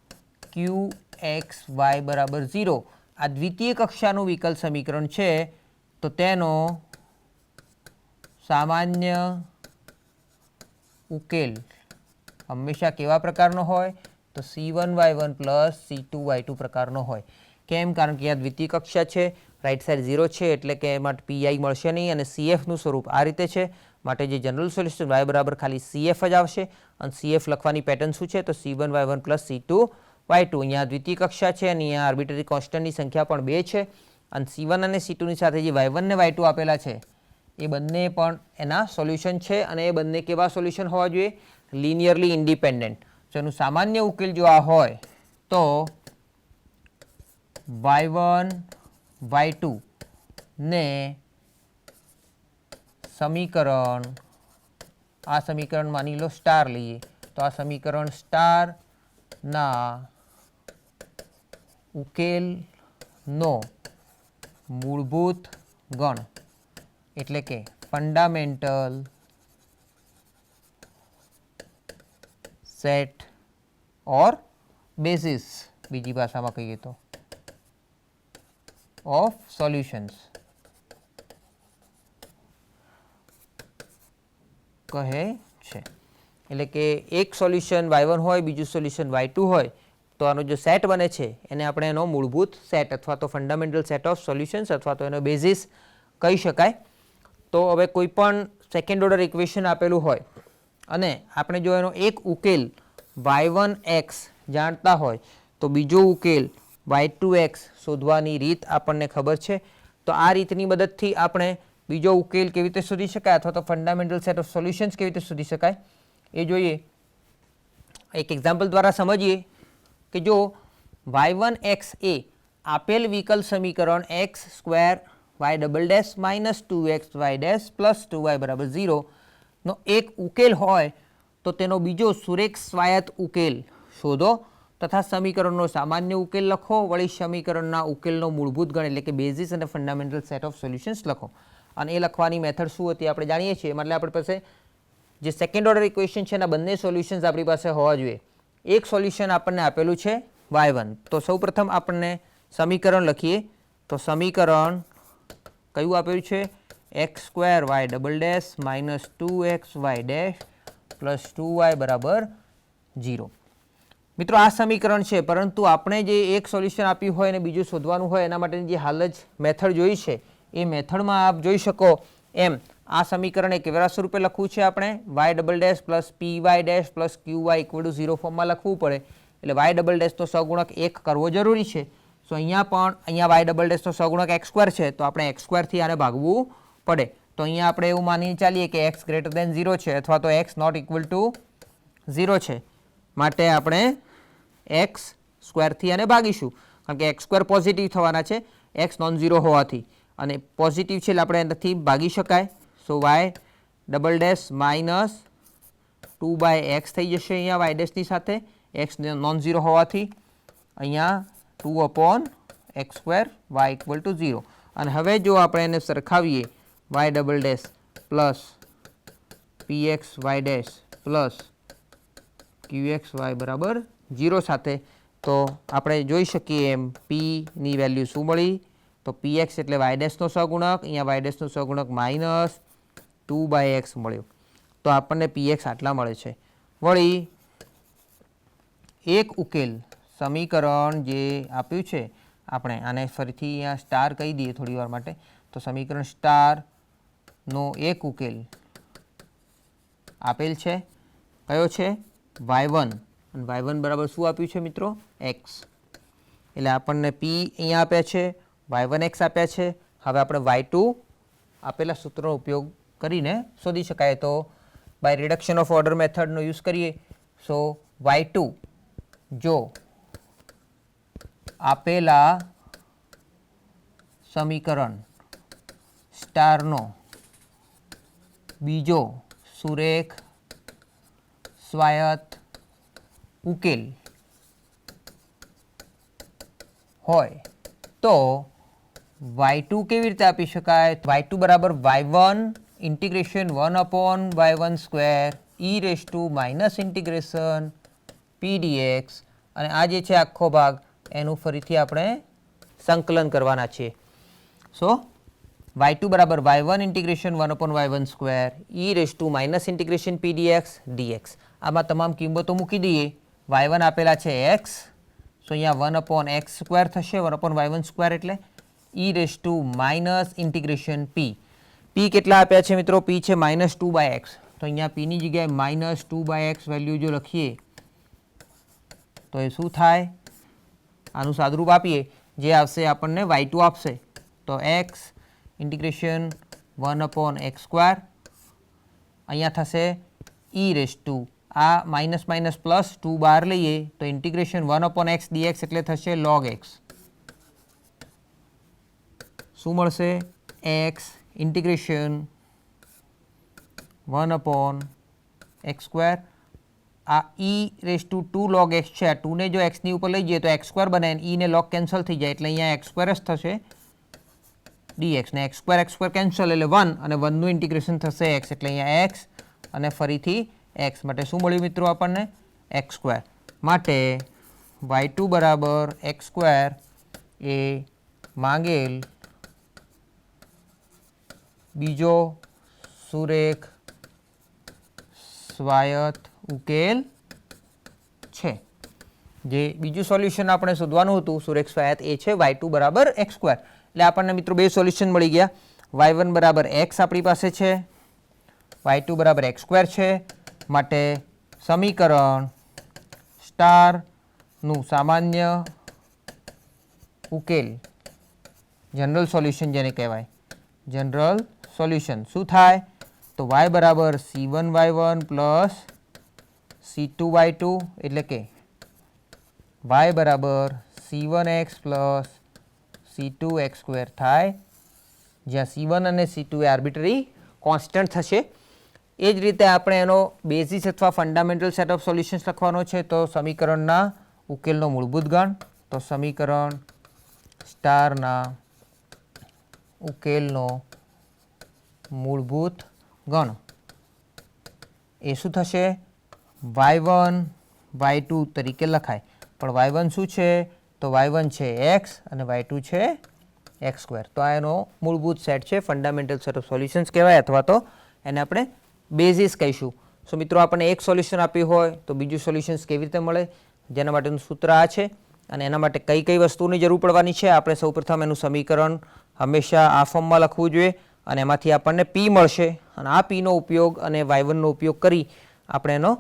Q X Y બરાબર 0 આ દ્વિતીય કક્ષાનું વિકલ સમીકરણ છે. તો તેનો સામાન્ય ઉકેલ હંમેશા કેવા પ્રકારનો હોય, તો c1y1 પ્લસ c2y2 પ્રકારનો હોય. કેમ, કારણ કે આ દ્વિતીય કક્ષા છે, રાઈટ સાઈડ 0 છે એટલે કે એમાં pi મળશે નહીં અને cfનું સ્વરૂપ આ રીતે છે. માટે જે જનરલ સોલ્યુશન y બરાબર ખાલી cf જ આવશે અને cf લખવાની પેટર્ન શું છે, તો c1y1 પ્લસ c2y2. અહીંયા દ્વિતીય કક્ષા છે અને અહીંયા આર્બિટરી કોન્સ્ટન્ટની સંખ્યા પણ 2 છે અને c1 અને c2ની સાથે જે y1 ને y2 આપેલા છે એ બંને પણ એના સોલ્યુશન છે અને એ બંને કેવા સોલ્યુશન હોવા જોઈએ, લિનિયરલી ઇન્ડિપેન્ડન્ટ. તો એનું સામાન્ય ઉકેલ જો આ હોય તો y1 y2 ને સમીકરણ, આ સમીકરણ માની લો સ્ટાર લઈએ તો આ સમીકરણ સ્ટારના ઉકેલનો મૂળભૂત ગણ એટલે કે ફંડામેન્ટલ સેટ ઓર બેસિસ, બીજી ભાષામાં કહીએ તો ઓફ સોલ્યુશન્સ કહે છે. એટલે કે એક સોલ્યુશન y1 હોય, બીજું સોલ્યુશન y2 હોય તો આનો જો સેટ બને છે એને આપણે એનો મૂળભૂત સેટ અથવા તો ફંડામેન્ટલ સેટ ઓફ સોલ્યુશન્સ અથવા તો એનો બેઝિસ કહી શકાય. તો હવે કોઈ પણ સેકન્ડ ઓર્ડર ઇક્વેશન આપેલું હોય અને આપણે જો એનો એક ઉકેલ y1x જાણતા હોય તો બીજો ઉકેલ y2x શોધવાની રીત આપણને ખબર છે. તો આ રીતની મદદથી આપણે બીજો ઉકેલ કેવી રીતે શોધી શકાય અથવા તો ફંડામેન્ટલ સેટ ઓફ સોલ્યુશન્સ કેવી રીતે શોધી શકાય એ જોઈએ. એક એક્ઝામ્પલ દ્વારા સમજીએ કે જો y1x એ આપેલ વિકલ સમીકરણ x square y double dash minus 2xy dash plus 2y બરાબર 0 નો એક ઉકેલ હોય તો તેનો બીજો સુરેખ સ્વાયત્ત ઉકેલ શોધો તથા સમીકરણનો સામાન્ય ઉકેલ લખો. વળી સમીકરણના ઉકેલનો મૂળભૂત ગણ એટલે કે બેઝિસ અને ફંડામેન્ટલ સેટ ઓફ સોલ્યુશન્સ લખો. અને એ લખવાની મેથડ શું હતી આપણે જાણીએ છીએ. એટલે આપણી પાસે જે સેકન્ડ ઓર્ડર ઇક્વેશન છે એના બંને સોલ્યુશન્સ આપણી પાસે હોવા જોઈએ. એક સોલ્યુશન આપણને આપેલું છે y1. તો સૌપ્રથમ આપણને સમીકરણ લખીએ. તો સમીકરણ કયું આપેલું છે? x square y double dash minus 2xy dash plus 2y બરાબર 0. મિત્રો આ સમીકરણ છે, પરંતુ આપણે જે એક સોલ્યુશન આપ્યું હોય અને બીજું શોધવાનું હોય એના માટેની જે હાલ જ મેથડ જોઈ છે એ મેથડમાં આપ જોઈ શકો એમ આ સમીકરણ એક એવા સ્વરૂપે લખવું છે આપણે y double dash plus py dash plus qy equal to 0 ફોર્મમાં લખવું પડે. એટલે y ડબલ ડેશનો સહગુણક 1 કરવો જરૂરી છે. સો અહીંયા y ડબલ ડેશનો સહગુણક x સ્ક્વેર છે તો આપણે x સ્ક્વેરથી આને ભાગવું પડે. તો અહીંયા આપણે એવું માની ચાલીએ કે x ગ્રેટર દેન 0 છે અથવા તો x નોટ ઇક્વલ ટુ 0 છે. માટે આપણે x સ્ક્વેરથી આને ભાગીશું કારણ કે x સ્ક્વેર પોઝિટિવ થવાના છે x નોન ઝીરો હોવાથી અને પોઝિટિવ છે એટલે આપણે એનાથી ભાગી શકાય. સો y double dash minus 2/x થઈ જશે અહીંયા y ડેશની સાથે x નોન ઝીરો હોવાથી અહીંયા 2/x² y ઇક્વલ ટુ 0. અને હવે જો આપણે એને સરખાવીએ y double dash plus px y dash plus qx y બરાબર 0 સાથે તો આપણે જોઈ શકીએ એમ પીની વેલ્યુ શું મળી? તો px એટલે y ડેશનો સહગુણક, અહીંયા y ડેશનો સહગુણક માઇનસ 2/x મળ્યો. તો આપણને px આટલા મળે છે. વળી એક ઉકેલ સમીકરણ જે આપ્યું છે આપણે આને ફરીથી અહીંયા સ્ટાર કહી દઈએ થોડી વાર માટે. તો સમીકરણ સ્ટારનો એક ઉકેલ આપેલ છે. કયો છે? y1. અને y1 બરાબર શું આપ્યું છે મિત્રો? x. એટલે આપણને p અહીંયા આપ્યા છે, y1x આપ્યા છે. હવે આપણે y2 આપેલા સૂત્રનો ઉપયોગ કરીને શોધી શકાય. તો બાય રિડક્શન ઓફ ઓર્ડર મેથડનો યુઝ કરીએ. સો y2 જો આપેલા સમીકરણ સ્ટારનો બીજો સુરેખ સ્વાયત્ત ઉકેલ હોય તો y2 કેવી રીતે આપી શકાય? y2 બરાબર y1 integration 1/y1 square e raise to minus integration p dx. અને આ જે છે આખો ભાગ એનું ફરીથી આપણે સંકલન કરવાના છીએ. સો y2 બરાબર y1 integration 1/y1 square e raise to minus integration p dx dx. આમાં તમામ કિંમતો મૂકી દઈએ. y1 આપેલા છે x, સો અહીંયા 1/x સ્ક્વેર થશે, 1/y1 સ્ક્વેર એટલે e raise to minus integration p. p કેટલા આપ્યા છે મિત્રો? p છે માઇનસ 2/x. તો અહીંયા p ની જગ્યાએ માઇનસ 2/x વેલ્યુ જો લખીએ તો એ શું થાય? આનું સાદુરૂપ આપીએ જે આવશે આપણને y2 આપશે. તો x ઇન્ટિગ્રેશન 1/x સ્ક્વેર અહીંયા થશે e રેઝ ટુ આ માઇનસ માઇનસ પ્લસ 2 બહાર લઈએ તો ઇન્ટિગ્રેશન 1/x dx એટલે થશે log x. શું મળશે? x ઇન્ટિગ્રેશન 1/x સ્ક્વેર આ e raise to 2 log x છે. આ 2 ને જો x ની ઉપર લઈ જઈએ તો x સ્ક્વેર બને અને e ને log કેન્સલ થઈ જાય એટલે અહીંયા x સ્ક્વેર જ થશે dx ને x સ્ક્વેર કેન્સલ એટલે 1 અને 1 નું ઇન્ટિગ્રેશન થશે x એટલે અહીંયા x અને ફરીથી x. માટે શું મળ્યું મિત્રો આપણને? x square. માટે y2 બરાબર x સ્ક્વેર એ માંગેલ બીજો સુરેખ સ્વાયત્ત ઉકેલ છે. જે બીજું સોલ્યુશન આપણે શોધવાનું હતું સુરેખ સ્વાયત્ત એ છે y2 બરાબર x સ્ક્વેર. એટલે આપણને મિત્રો બે સોલ્યુશન મળી ગયા. y1 બરાબર x આપણી પાસે છે, y2 બરાબર x સ્ક્વેર છે. માટે સમીકરણ સ્ટારનું સામાન્ય ઉકેલ જનરલ સોલ્યુશન જેને કહેવાય, જનરલ સોલ્યુશન શું થાય તો y બરાબર c1y1 પ્લસ c2y2 એટલે કે y બરાબર c1x પ્લસ c2x² થાય, જ્યાં c1 અને c2 એ આર્બિટરી કોન્સ્ટન્ટ થશે. એ જ રીતે આપણે એનો બેઝિસ અથવા ફંડામેન્ટલ સેટ ઓફ સોલ્યુશન્સ લખવાનો છે. તો સમીકરણના ઉકેલનો મૂળભૂત ગણ, તો સમીકરણ સ્ટારના ઉકેલનો મૂળભૂત ગણ એ શું થશે y1 y2 તરીકે લખાય. પણ y1 શું છે તો y1 છે x અને y2 છે x². તો આ એનો મૂળભૂત સેટ છે, ફંડામેન્ટલ સેટ ઓફ સોલ્યુશન્સ કહેવાય અથવા તો એને આપણે બેઝિસ કહીશું. સો મિત્રો આપણને એક સોલ્યુશન આપ્યું હોય તો બીજું સોલ્યુશન્સ કેવી રીતે મળે, જેના માટેનું સૂત્ર આ છે અને એના માટે કઈ કઈ વસ્તુની જરૂર પડવાની છે. આપણે સૌપ્રથમ એનું સમીકરણ હંમેશા આ ફોર્મમાં લખવું જોઈએ અને એમાંથી આપણને p મળશે અને આ pનો ઉપયોગ અને y1નો ઉપયોગ કરી આપણે એનો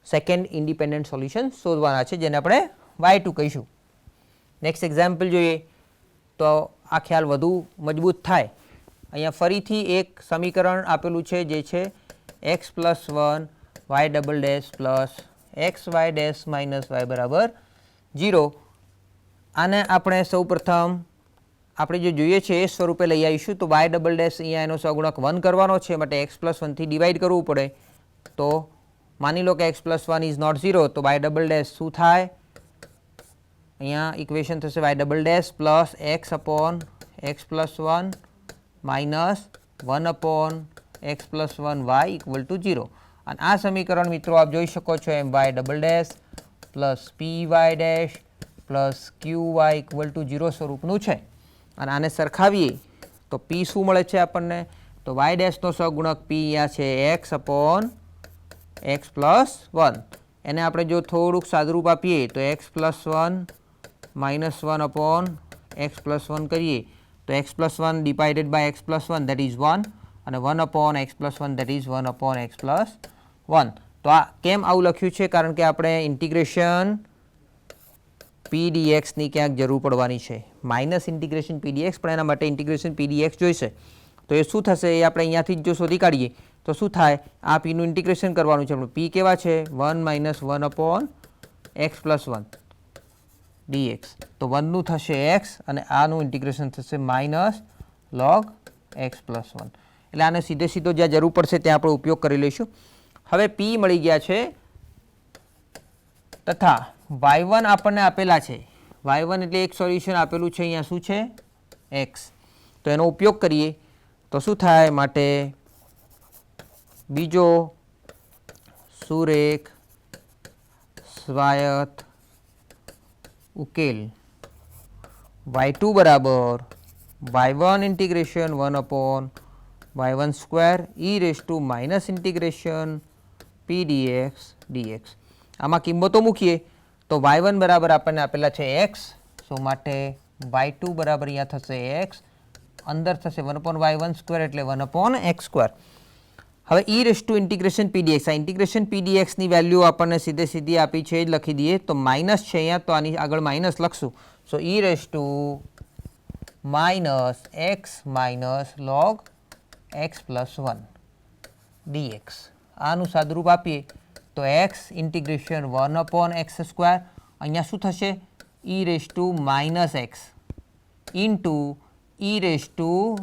સેકન્ડ ઇન્ડિપેન્ડન્ટ સોલ્યુશન શોધવાના છે, જેને આપણે y2 કહીશું. નેક્સ્ટ એક્ઝામ્પલ જોઈએ તો આ ખ્યાલ વધુ મજબૂત થાય. અહીંયા ફરીથી એક સમીકરણ આપેલું છે જે છે x plus 1 y double dash plus x Y dash minus y બરાબર 0. આને આપણે સૌપ્રથમ આપણે જે જોઈએ છે એ સ્વરૂપે લઈ આવીશું. તો y ડબલ ડેશ અહીંયા એનો સહગુણક 1 કરવાનો છે, માટે x પ્લસ 1થી ડિવાઈડ કરવું પડે. તો માની લો કે x પ્લસ 1 ઇઝ નોટ 0, તો y ડબલ ડેશ શું થાય, અહીંયા ઇક્વેશન થશે y double dash plus x upon x plus 1 minus 1 upon x plus 1 y equal to 0. અને આ સમીકરણ મિત્રો આપ જોઈ શકો છો એમ y double dash plus p y dash plus q y equal to 0 સ્વરૂપનું છે. અને આને સરખાવીએ તો p શું મળે છે આપણને, તો y ડેશનો સહગુણક p અહીંયા છે x અપોન x પ્લસ 1. એને આપણે જો થોડુંક સાદુરૂપ આપીએ તો x plus 1 minus 1 upon x plus 1 કરીએ તો x plus 1 divided by x plus 1 that is 1 અને 1 upon x plus 1 that is 1 upon x plus 1. તો આ કેમ આવું લખ્યું છે, કારણ કે આપણે ઇન્ટિગ્રેશન પી ડીએક્સની ક્યાંક જરૂર પડવાની છે, માઇનસ ઇન્ટિગ્રેશન પી ડીએક્સ, પણ એના માટે ઇન્ટિગ્રેશન પી ડીએક્સ જોઈશે. તો એ શું થશે એ આપણે અહીંયાથી જ જો શોધી કાઢીએ તો શું થાય, આ પીનું ઇન્ટિગ્રેશન કરવાનું છે. આપણે પી કેવા છે 1 minus 1 upon x plus 1 dx. તો 1નું થશે x અને આનું ઇન્ટિગ્રેશન થશે માઇનસ લોગ એક્સ પ્લસ 1. એટલે આને સીધે સીધો જ્યાં જરૂર પડશે ત્યાં આપણે ઉપયોગ કરી લઈશું. હવે p મળી ગયા છે તથા y1 આપણને આપેલા છે. y1 એટલે એક સોલ્યુશન આપેલું છે અહીંયા શું છે x. તો એનો ઉપયોગ કરીએ તો શું થાય, માટે બીજો સુરેખ સ્વાયત્ત ઉકેલ y2 બરાબર y1 integration 1 upon y1 square e raise to minus integration p dx dx. આમાં કિંમતો મૂકીએ તો y1 બરાબર આપણને આપેલા છે x, સો માટે y2 બરાબર અહીંયા થશે x, અંદર થશે 1 અપોન y1 સ્ક્વેર એટલે 1 અપોન x સ્ક્વેર. હવે e raise to integration p dx, આ ઇન્ટિગ્રેશન પી ડીએક્સની વેલ્યુ આપણને સીધે સીધી આપી છે એ જ લખી દઈએ. તો માઇનસ છે અહીંયા તો આની આગળ માઇનસ લખશું. So e raise to minus x minus log x plus 1 dx. આનું સાદુરૂપ આપીએ તો x integration 1 upon x square, અહીંયા શું થશે e raise to minus x into e raise to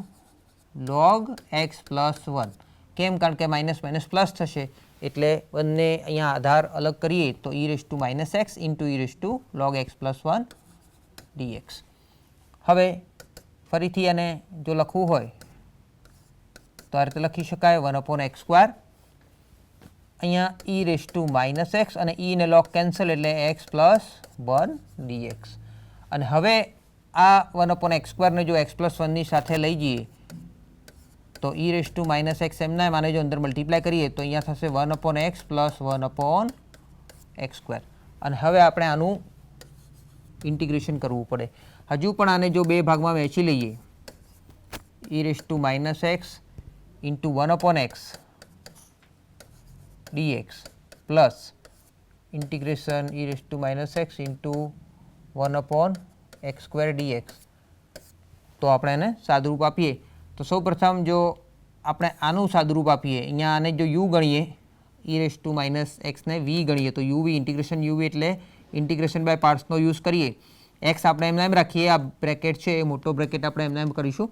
log x plus 1. કેમ, કારણ કે માઇનસ માઇનસ પ્લસ થશે એટલે બંને અહીંયા આધાર અલગ કરીએ તો e raise to minus x into e raise to log x plus 1 dx. હવે ફરીથી આને જો લખવું હોય તો આ રીતે લખી શકાય 1 અપોન એક્સ સ્ક્વેર, અહીંયા e raise to minus x અને e ને લોગ કેન્સલ એટલે એક્સ પ્લસ 1 ડીએક્સ. અને હવે આ 1 અપોન એક્સ સ્ક્વેરને જો એક્સ પ્લસ 1ની સાથે લઈ જઈએ તો e raise to minus x એમના માને જો અંદર મલ્ટીપ્લાય કરીએ તો અહીંયા થશે 1 upon x plus 1 upon x square. અને હવે આપણે આનું ઇન્ટિગ્રેશન કરવું પડે. હજુ પણ આને જો બે ભાગમાં વહેંચી લઈએ, e raise to minus x into 1 upon x dx plus integration e raise to minus x into 1 upon x square dx. તો આપણે એને સાદુરૂપ આપીએ તો સૌપ્રથમ જો આપણે આનું સાદુરૂપ આપીએ, અહીંયા આને જો યુ ગણીએ, ઈ રેસ ટુ માઇનસ એક્સને વી ગણીએ તો યુવી ઇન્ટિગ્રેશન યુવી એટલે ઇન્ટિગ્રેશન બાય પાર્ટ્સનો યુઝ કરીએ. એક્સ આપણે એમને એમ રાખીએ, આ બ્રેકેટ છે એ મોટો બ્રેકેટ આપણે એમને એમ કરીશું.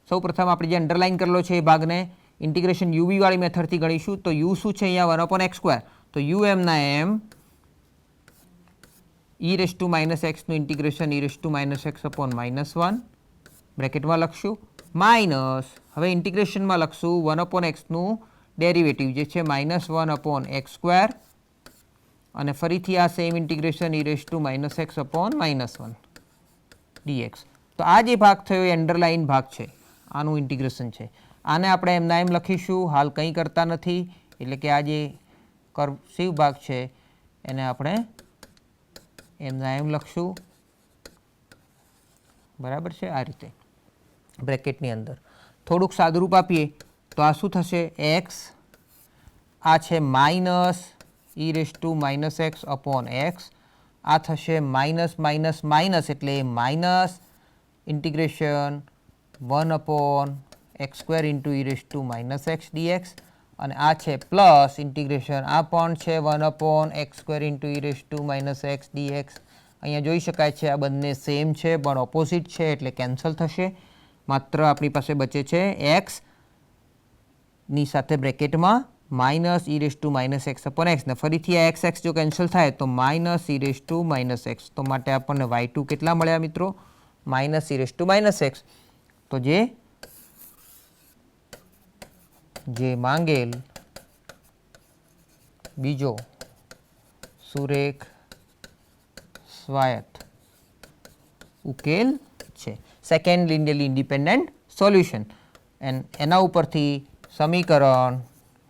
સૌપ્રથમ આપણે જે અંડરલાઇન કરેલો છે એ ભાગને ઇન્ટિગ્રેશન યુવી વાળી મેથડથી ગણીશું. તો યુ શું છે અહીંયા 1/x², તો યુ એમના એમ ઈ રેસ ટુ માઇનસ એક્સનું integration E raise to minus x upon -1 બ્રેકેટમાં લખશું, માઇનસ હવે ઇન્ટિગ્રેશનમાં લખશું 1/xનું ડેરિવેટિવ જે છે -1/x² અને ફરીથી આ same integration E raise to minus x upon -1 dx. તો આ જે ભાગ થયો એ અંડરલાઇન ભાગ છે, આનું ઇન્ટિગ્રેશન છે. આને આપણે એમના એમ લખીશું, હાલ કંઈ કરતા નથી, એટલે કે આ જે કર્સિવ ભાગ છે એને આપણે એમના એમ લખશું, બરાબર છે. આ રીતે બ્રેકેટની અંદર થોડુંક સાદુરૂપ આપીએ તો આ શું થશે, એક્સ આ છે minus E raise to minus x upon x, આ થશે માઇનસ માઇનસ માઇનસ એટલે minus integration 1/x² into e raise to minus x dx, અને આ છે પ્લસ ઇન્ટિગ્રેશન આ પણ છે 1/x² into e raise to minus x dx. અહીંયા જોઈ શકાય છે આ બંને સેમ છે પણ ઓપોઝિટ છે એટલે કેન્સલ થશે. માત્ર આપણી પાસે બચે છે એક્સ ની સાથે બ્રેકેટમાં minus E raise to minus x upon X, ને ફરીથી આ એક્સ એક્સ જો કેન્સલ થાય તો minus E raise to minus X. તો માટે આપણને y2 કેટલા મળ્યા મિત્રો, minus E raise to minus X. તો જે માંગેલ બીજો સુરેખ સ્વાયત્ત ઉકેલ છે, સેકન્ડ લિનિયરલી ઇન્ડિપેન્ડન્ટ સોલ્યુશન. એના ઉપરથી સમીકરણ,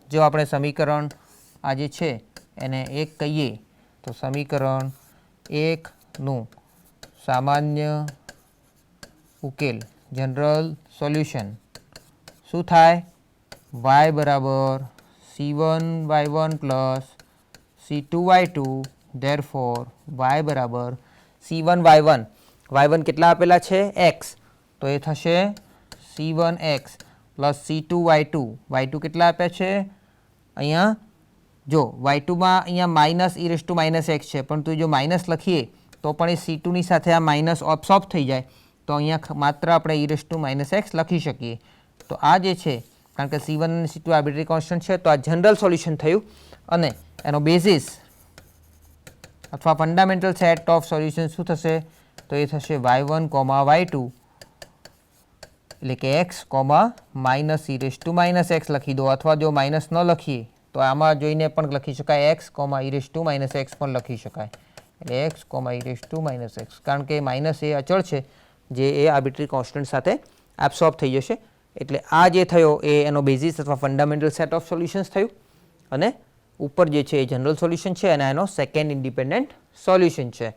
જો આપણે સમીકરણ આ જે છે એને 1 કહીએ તો સમીકરણ 1નું સામાન્ય ઉકેલ જનરલ સોલ્યુશન શું થાય, y બરાબર c1y1 plus c2y2, therefore y બરાબર c1y1, y1 કેટલા આપેલા છે x, તો એ થશે c1x પ્લસ c2y2, y2 કેટલા આપ્યા છે અહીંયા, જો y2માં અહીંયા minus E raise to minus x છે પરંતુ જો માઇનસ લખીએ તો પણ એ c2ની સાથે આ માઇનસ ઓબ્સોર્બ થઈ જાય, તો અહીંયા માત્ર આપણે ઈ રેસ ટુ માઇનસ એક્સ લખી શકીએ. તો આ જે છે કારણ કે c1 અને c2 આર્બિટ્રરી કોન્સ્ટન્ટ છે તો આ જનરલ સોલ્યુશન થયું, અને એનો બેઝિસ અથવા ફંડામેન્ટલ સેટ ઓફ સોલ્યુશન શું થશે, તો એ થશે y1, y2 એટલે કે x, minus E raise to minus x લખી દો, અથવા જો માઇનસ ન લખીએ તો આમાં જોઈને પણ લખી શકાય x, E raise to minus x પણ લખી શકાય, એટલે x, E raise to minus x, કારણ કે માઇનસ એ અચળ છે જે એ આર્બિટ્રરી કોન્સ્ટન્ટ સાથે એબ્સોર્બ થઈ જશે. એટલે આ જે થયો એ એનો બેઝિસ અથવા ફંડામેન્ટલ સેટ ઓફ સોલ્યુશન્સ થયું, અને ઉપર જે છે એ જનરલ સોલ્યુશન છે અને એનો સેકન્ડ ઇન્ડિપેન્ડન્ટ સોલ્યુશન છે.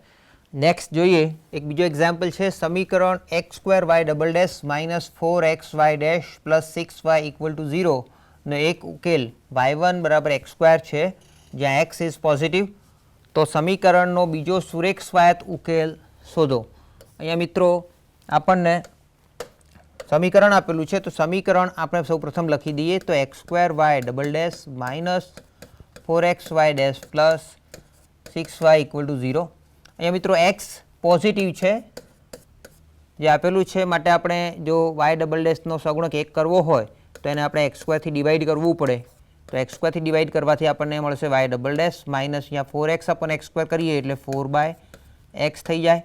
નેક્સ્ટ જોઈએ એક બીજો એક્ઝામ્પલ છે, સમીકરણ x²y double dash -4xy dash plus 6y equal to 0 નો એક ઉકેલ y1 બરાબર x² છે જ્યાં x ઇઝ પોઝિટિવ. તો સમીકરણનો બીજો સુરેખ સ્વાયત્ત ઉકેલ શોધો. અહીંયા મિત્રો આપણને સમીકરણ આપેલું છે તો સમીકરણ આપણે સૌપ્રથમ લખી દઈએ તો x²y double dash -4xy dash plus 6y equal to 0. અહીંયા મિત્રો x પોઝિટિવ છે જે આપેલું છે, માટે આપણે જો y ડબલ ડેશનો સગુણક 1 કરવો હોય તો એને આપણે x² થી ડિવાઈડ કરવું પડે. તો x² થી ડિવાઈડ કરવાથી આપણને મળશે y ડબલ ડેશ માઇનસ અહીંયા 4x અપોન x² કરીએ એટલે 4/x થઈ જાય,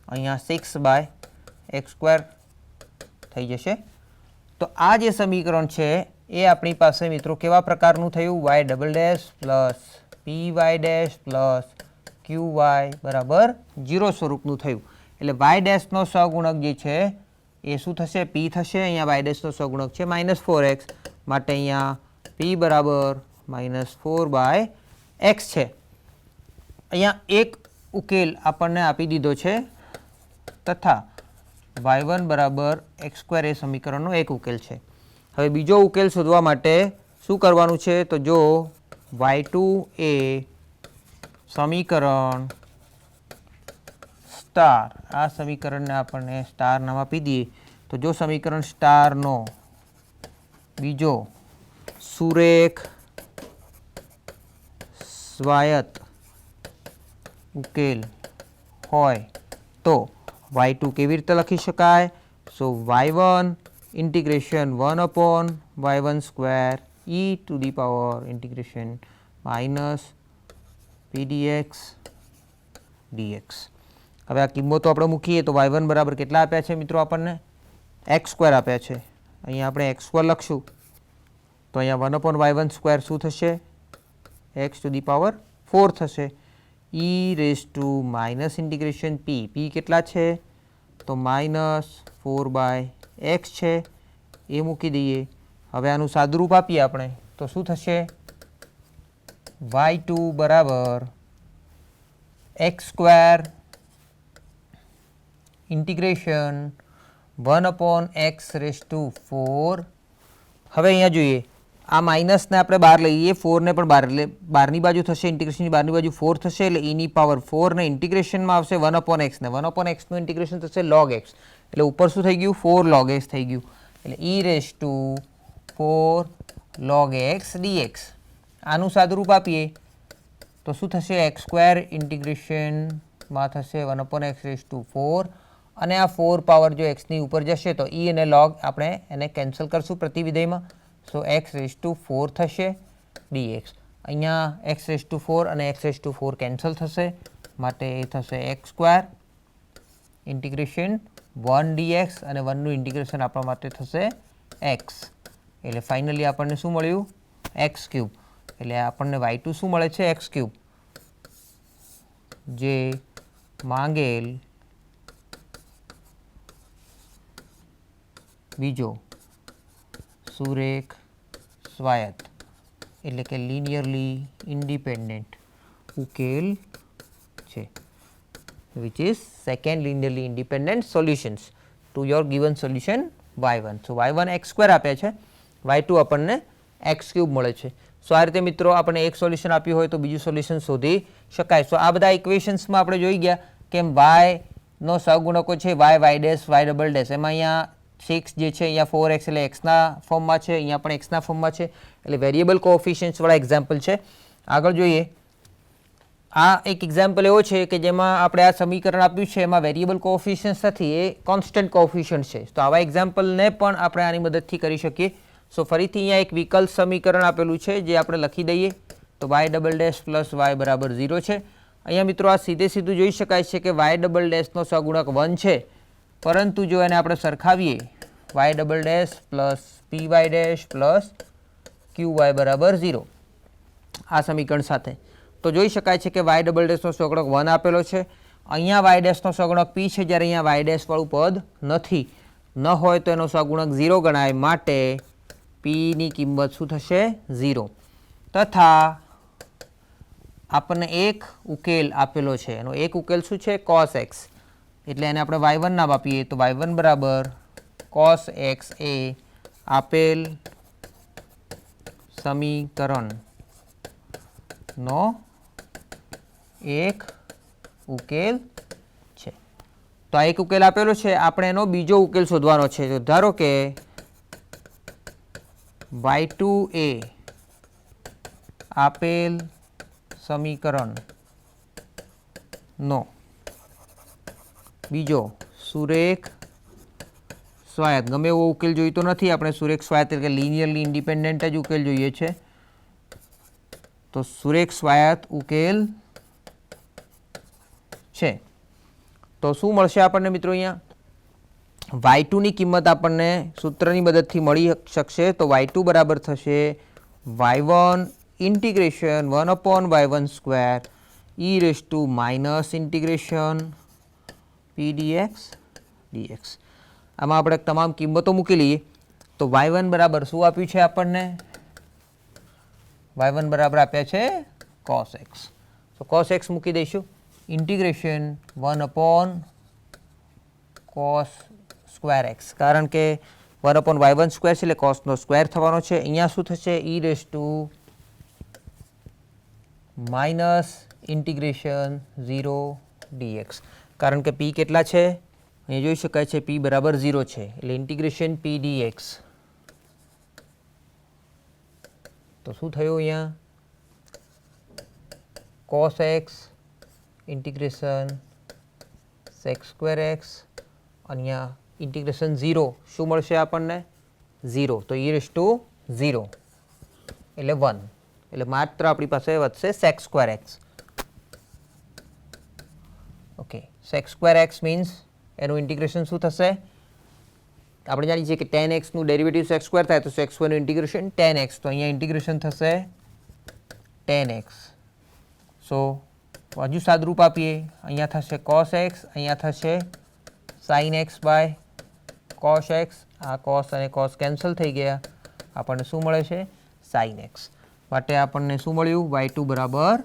અહીંયા 6/x² થઈ જશે. તો આ જે સમીકરણ છે એ આપણી પાસે મિત્રો કેવા પ્રકારનું થયું, y double dash plus py dash plus qy બરાબર 0 સ્વરૂપનું થયું. એટલે y ડેશનો સહગુણક જે છે એ શું થશે, p થશે. અહીંયા y ડેશનો સહગુણક છે -4x, માટે અહીંયા p બરાબર -4/x છે. અહીંયા એક ઉકેલ આપણને આપી દીધો છે તથા y1 બરાબર x² એ સમીકરણનો એક ઉકેલ છે. હવે બીજો ઉકેલ શોધવા માટે શું કરવાનું છે, તો જો y2 એ સમીકરણ સ્ટાર, આ સમીકરણને આપણને સ્ટાર નામ આપી દઈએ. તો જો સમીકરણ સ્ટારનો બીજો સુરેખ સ્વાયત્ત ઉકેલ હોય તો y2 કેવી રીતે લખી શકાય? સો y1 integration 1/y1 square e to the power integration minus pdx dx. હવે આ કિંમતો આપણે મૂકીએ તો y1 બરાબર કેટલા આપ્યા છે મિત્રો? આપણને x સ્ક્વેર આપ્યા છે. અહીંયા આપણે x સ્ક્વેર લખશું તો અહીંયા 1/y1 સ્ક્વેર શું થશે? x ટુ ધી પાવર 4 થશે. e raise to minus integration p કેટલા છે? તો -4/x છે, એ મૂકી દઈએ. હવે આનું સાદુરૂપ આપીએ આપણે તો શું થશે? y2 બરાબર x square integration 1/x raise to 4. હવે અહીંયા જોઈએ, આ માઇનસને આપણે બહાર લઈએ, 4ને પણ બહાર, એટલે બહારની બાજુ થશે, ઇન્ટિગ્રેશનની બહારની બાજુ 4 થશે, એટલે eની પાવર 4 ને ઇન્ટિગ્રેશનમાં આવશે 1/x ને 1/xનું ઇન્ટિગ્રેશન થશે log x, એટલે ઉપર શું થઈ ગયું? 4 log x થઈ ગયું, એટલે e raise to 4 log x dx. આનું સાદુરૂપ આપીએ તો શું થશે? x સ્ક્વેર ઇન્ટિગ્રેશનમાં થશે 1/x રેઝ ટુ 4, અને આ 4 પાવર જો xની ઉપર જશે તો e અને log આપણે એને કેન્સલ કરશું પ્રતિવિધેયમાં. સો x રેઝ ટુ 4 થશે dx. અહીંયા x રેઝ ટુ 4 અને x રેઝ ટુ 4 કેન્સલ થશે, માટે એ થશે x સ્ક્વેર ઇન્ટિગ્રેશન 1 dx, અને 1નું ઇન્ટિગ્રેશન આપણા માટે થશે x. એટલે ફાઇનલી આપણને શું મળ્યું? x cube. એટલે આપણને y2 શું મળે છે? x ક્યુબ, જે માંગેલ બીજો સુરેખ સ્વાયત્ત એટલે કે લિનિયરલી ઇન્ડિપેન્ડન્ટ ઉકેલ છે, which is second linearly independent solutions to your given solution y1. so y1 x square આપ્યા છે, y2 આપણને x ક્યુબ મળે છે. સો આ રીતે મિત્રો આપણે એક સોલ્યુશન આપ્યું હોય તો બીજું સોલ્યુશન શોધી શકાય. સો આ બધા ઇક્વેશન્સમાં આપણે જોઈ ગયા કે y નો સહગુણકો છે y, y dash, y double dash. એમાં અહીંયા 6 જે છે અહીંયા 4x એટલે xના ફોર્મમાં છે, અહીંયા પણ xના ફોર્મમાં છે, એટલે વેરિયેબલ કોએફિશિયન્ટ્સવાળા એક્ઝામ્પલ છે. આગળ જોઈએ, આ એક એક્ઝામ્પલ એવો છે કે જેમાં આપણે આ સમીકરણ આપ્યું છે એમાં વેરિયેબલ કોએફિશિયન્ટ્સ નથી, એ કોન્સ્ટન્ટ કોએફિશિયન્ટ છે. તો આવા એક્ઝામ્પલને પણ આપણે આની મદદથી કરી શકીએ. સો ફરીથી અહીંયા એક વિકલ્પ સમીકરણ આપેલું છે જે આપણે લખી દઈએ તો y double dash plus y બરાબર 0 છે. અહીંયા મિત્રો આ સીધે સીધું જોઈ શકાય છે કે y ડબલ ડેશનો સહગુણક 1 છે, પરંતુ જો એને આપણે સરખાવીએ y double dash plus py dash plus qy બરાબર 0 આ સમીકરણ સાથે, તો જોઈ શકાય છે કે y ડબલ ડેશનો સહગુણક 1 આપેલો છે. અહીંયા y ડેશનો સહગુણક p છે, જ્યારે અહીંયા y ડેશવાળું પદ નથી, ન હોય તો એનો સહગુણક 0 ગણાય, માટે પીની કિંમત શું થશે? 0. તથા આપણને એક ઉકેલ આપેલો છે, એનો એક ઉકેલ શું છે? cos x, એટલે એને આપણે y1 નામ આપીએ તો y1 બરાબર cos x એ આપેલ સમીકરણનો એક ઉકેલ છે. તો આ એક ઉકેલ આપેલો છે, આપણે એનો બીજો ઉકેલ શોધવાનો છે. તો ધારો કે y2 એ આપેલ સમીકરણનો બીજો સુરેખ સ્વાયત્ત, ગમે એવો ઉકેલ જોઈતો નથી, આપણે સુરેખ સ્વાયત્ત એટલે લિનિયરલી ઇન્ડિપેન્ડન્ટ જ ઉકેલ જોઈએ છે. તો સુરેખ સ્વાયત્ત ઉકેલ છે. તો શું મળશે આપણને મિત્રો? અહીંયા y2 ની કિંમત આપણને સૂત્રની મદદથી મળી શકશે. તો y2 બરાબર થશે y1 integration 1/y1 square e raise to minus integration pdx dx. આમાં આપણે તમામ કિંમતો મૂકી લઈએ તો y1 બરાબર શું આપ્યું છે આપણને? y1 બરાબર આપ્યા છે cos x. તો cos x મૂકી દઈશું, ઇન્ટિગ્રેશન 1/cos સ્ક્વેર x, કારણ કે 1/y1 સ્ક્વેર છે એટલે cosનો સ્ક્વેર થવાનો છે. અહીંયા શું થશે? e raise to minus integration 0 dx. કારણ કે પી કેટલા છે અહીંયા જોઈ શકાય છે પી બરાબર 0 છે એટલે ઇન્ટિગ્રેશન પી ડીએક્સ તો શું થયું અહીંયા cos x integration sec square x અહીંયા ઇન્ટિગ્રેશન 0 શું મળશે આપણને 0 તો e રેઝ ટુ 0 એટલે 1 એટલે માત્ર આપણી પાસે વધશે sec square x okay sec square x means એનું ઇન્ટિગ્રેશન શું થશે આપણે જાણીએ છીએ કે tan x નું ડેરિવેટિવ sec સ્ક્વેર થાય તો sec સ્ક્વેર નું ઇન્ટિગ્રેશન tan x તો અહીંયા ઇન્ટિગ્રેશન થશે tan x સો હજુ સાદરૂપ આપીએ અહીંયા થશે cos x અહીંયા થશે sin x by cos x આ cos અને cos કેન્સલ થઈ ગયા આપણને શું મળે છે sin x માટે આપણને શું મળ્યું y2 બરાબર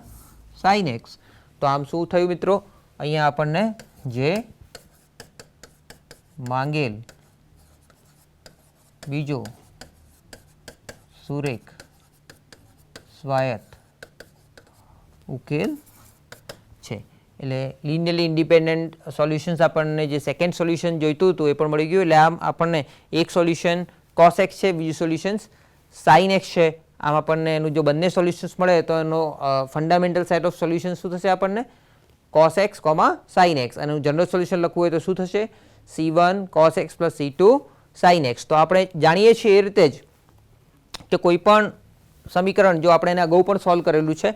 sin x તો આમ શું થયું મિત્રો અહીંયા આપણને જે માંગેલ બીજો સુરેખ સ્વાયત્ત ઉકેલ છે એટલે લિનિયરલી ઇન્ડિપેન્ડન્ટ સોલ્યુશન્સ આપણને જે સેકન્ડ સોલ્યુશન જોઈતું હતું એ પણ મળી ગયું એટલે આમ આપણને એક સોલ્યુશન cos x છે બીજું સોલ્યુશન sin x છે આમ આપણને એનું જો બંને સોલ્યુશન્સ મળે તો એનો ફંડામેન્ટલ સેટ ઓફ સોલ્યુશન શું થશે આપણને cos x, sin x અને જનરલ સોલ્યુશન લખવું હોય તો શું થશે c1 cos x plus c2 sin x તો આપણે જાણીએ છીએ એ રીતે જ કે કોઈ પણ સમીકરણ જો આપણે એને અગાઉ પણ સોલ્વ કરેલું છે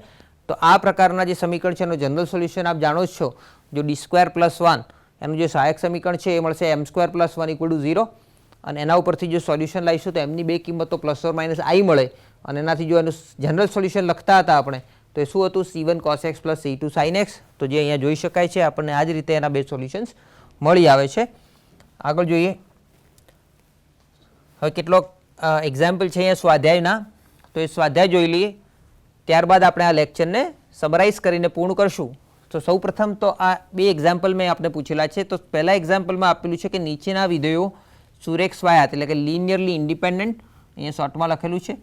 તો આ પ્રકારના જે સમીકરણ છે એનો જનરલ સોલ્યુશન આપ જાણો જ છો જો d સ્ક્વેર પ્લસ 1 એનું જે સહાયક સમીકરણ છે એ મળશે m square plus 1 equal to 0 અને એના ઉપરથી જો સોલ્યુશન લાવીશું તો એમની બે કિંમતો પ્લસ ઓર માઇનસ i મળે અને એનાથી જો એનું જનરલ સોલ્યુશન લખતા હતા આપણે તો એ શું હતું c1 cos x plus c2 sin x તો જે અહીંયા જોઈ શકાય છે આપણને આ જ રીતે એના બે સોલ્યુશન્સ મળી આવે છે આગળ જોઈએ હવે કેટલોક એક્ઝામ્પલ છે અહીંયા સ્વાધ્યાયના તો એ સ્વાધ્યાય જોઈ લઈએ ત્યારબાદ આપણે આ લેક્ચરને સમરાઇઝ કરીને પૂર્ણ કરશું તો સૌપ્રથમ તો આ બે એક્ઝામ્પલ મેં આપને પૂછેલા છે તો પહેલા એક્ઝામ્પલમાં આપેલું છે કે નીચેના વિધેયો સુરેખ સ્વાયત્ત એટલે કે લિનિયરલી ઇન્ડિપેન્ડન્ટ અહીંયા શોર્ટમાં લખેલું છે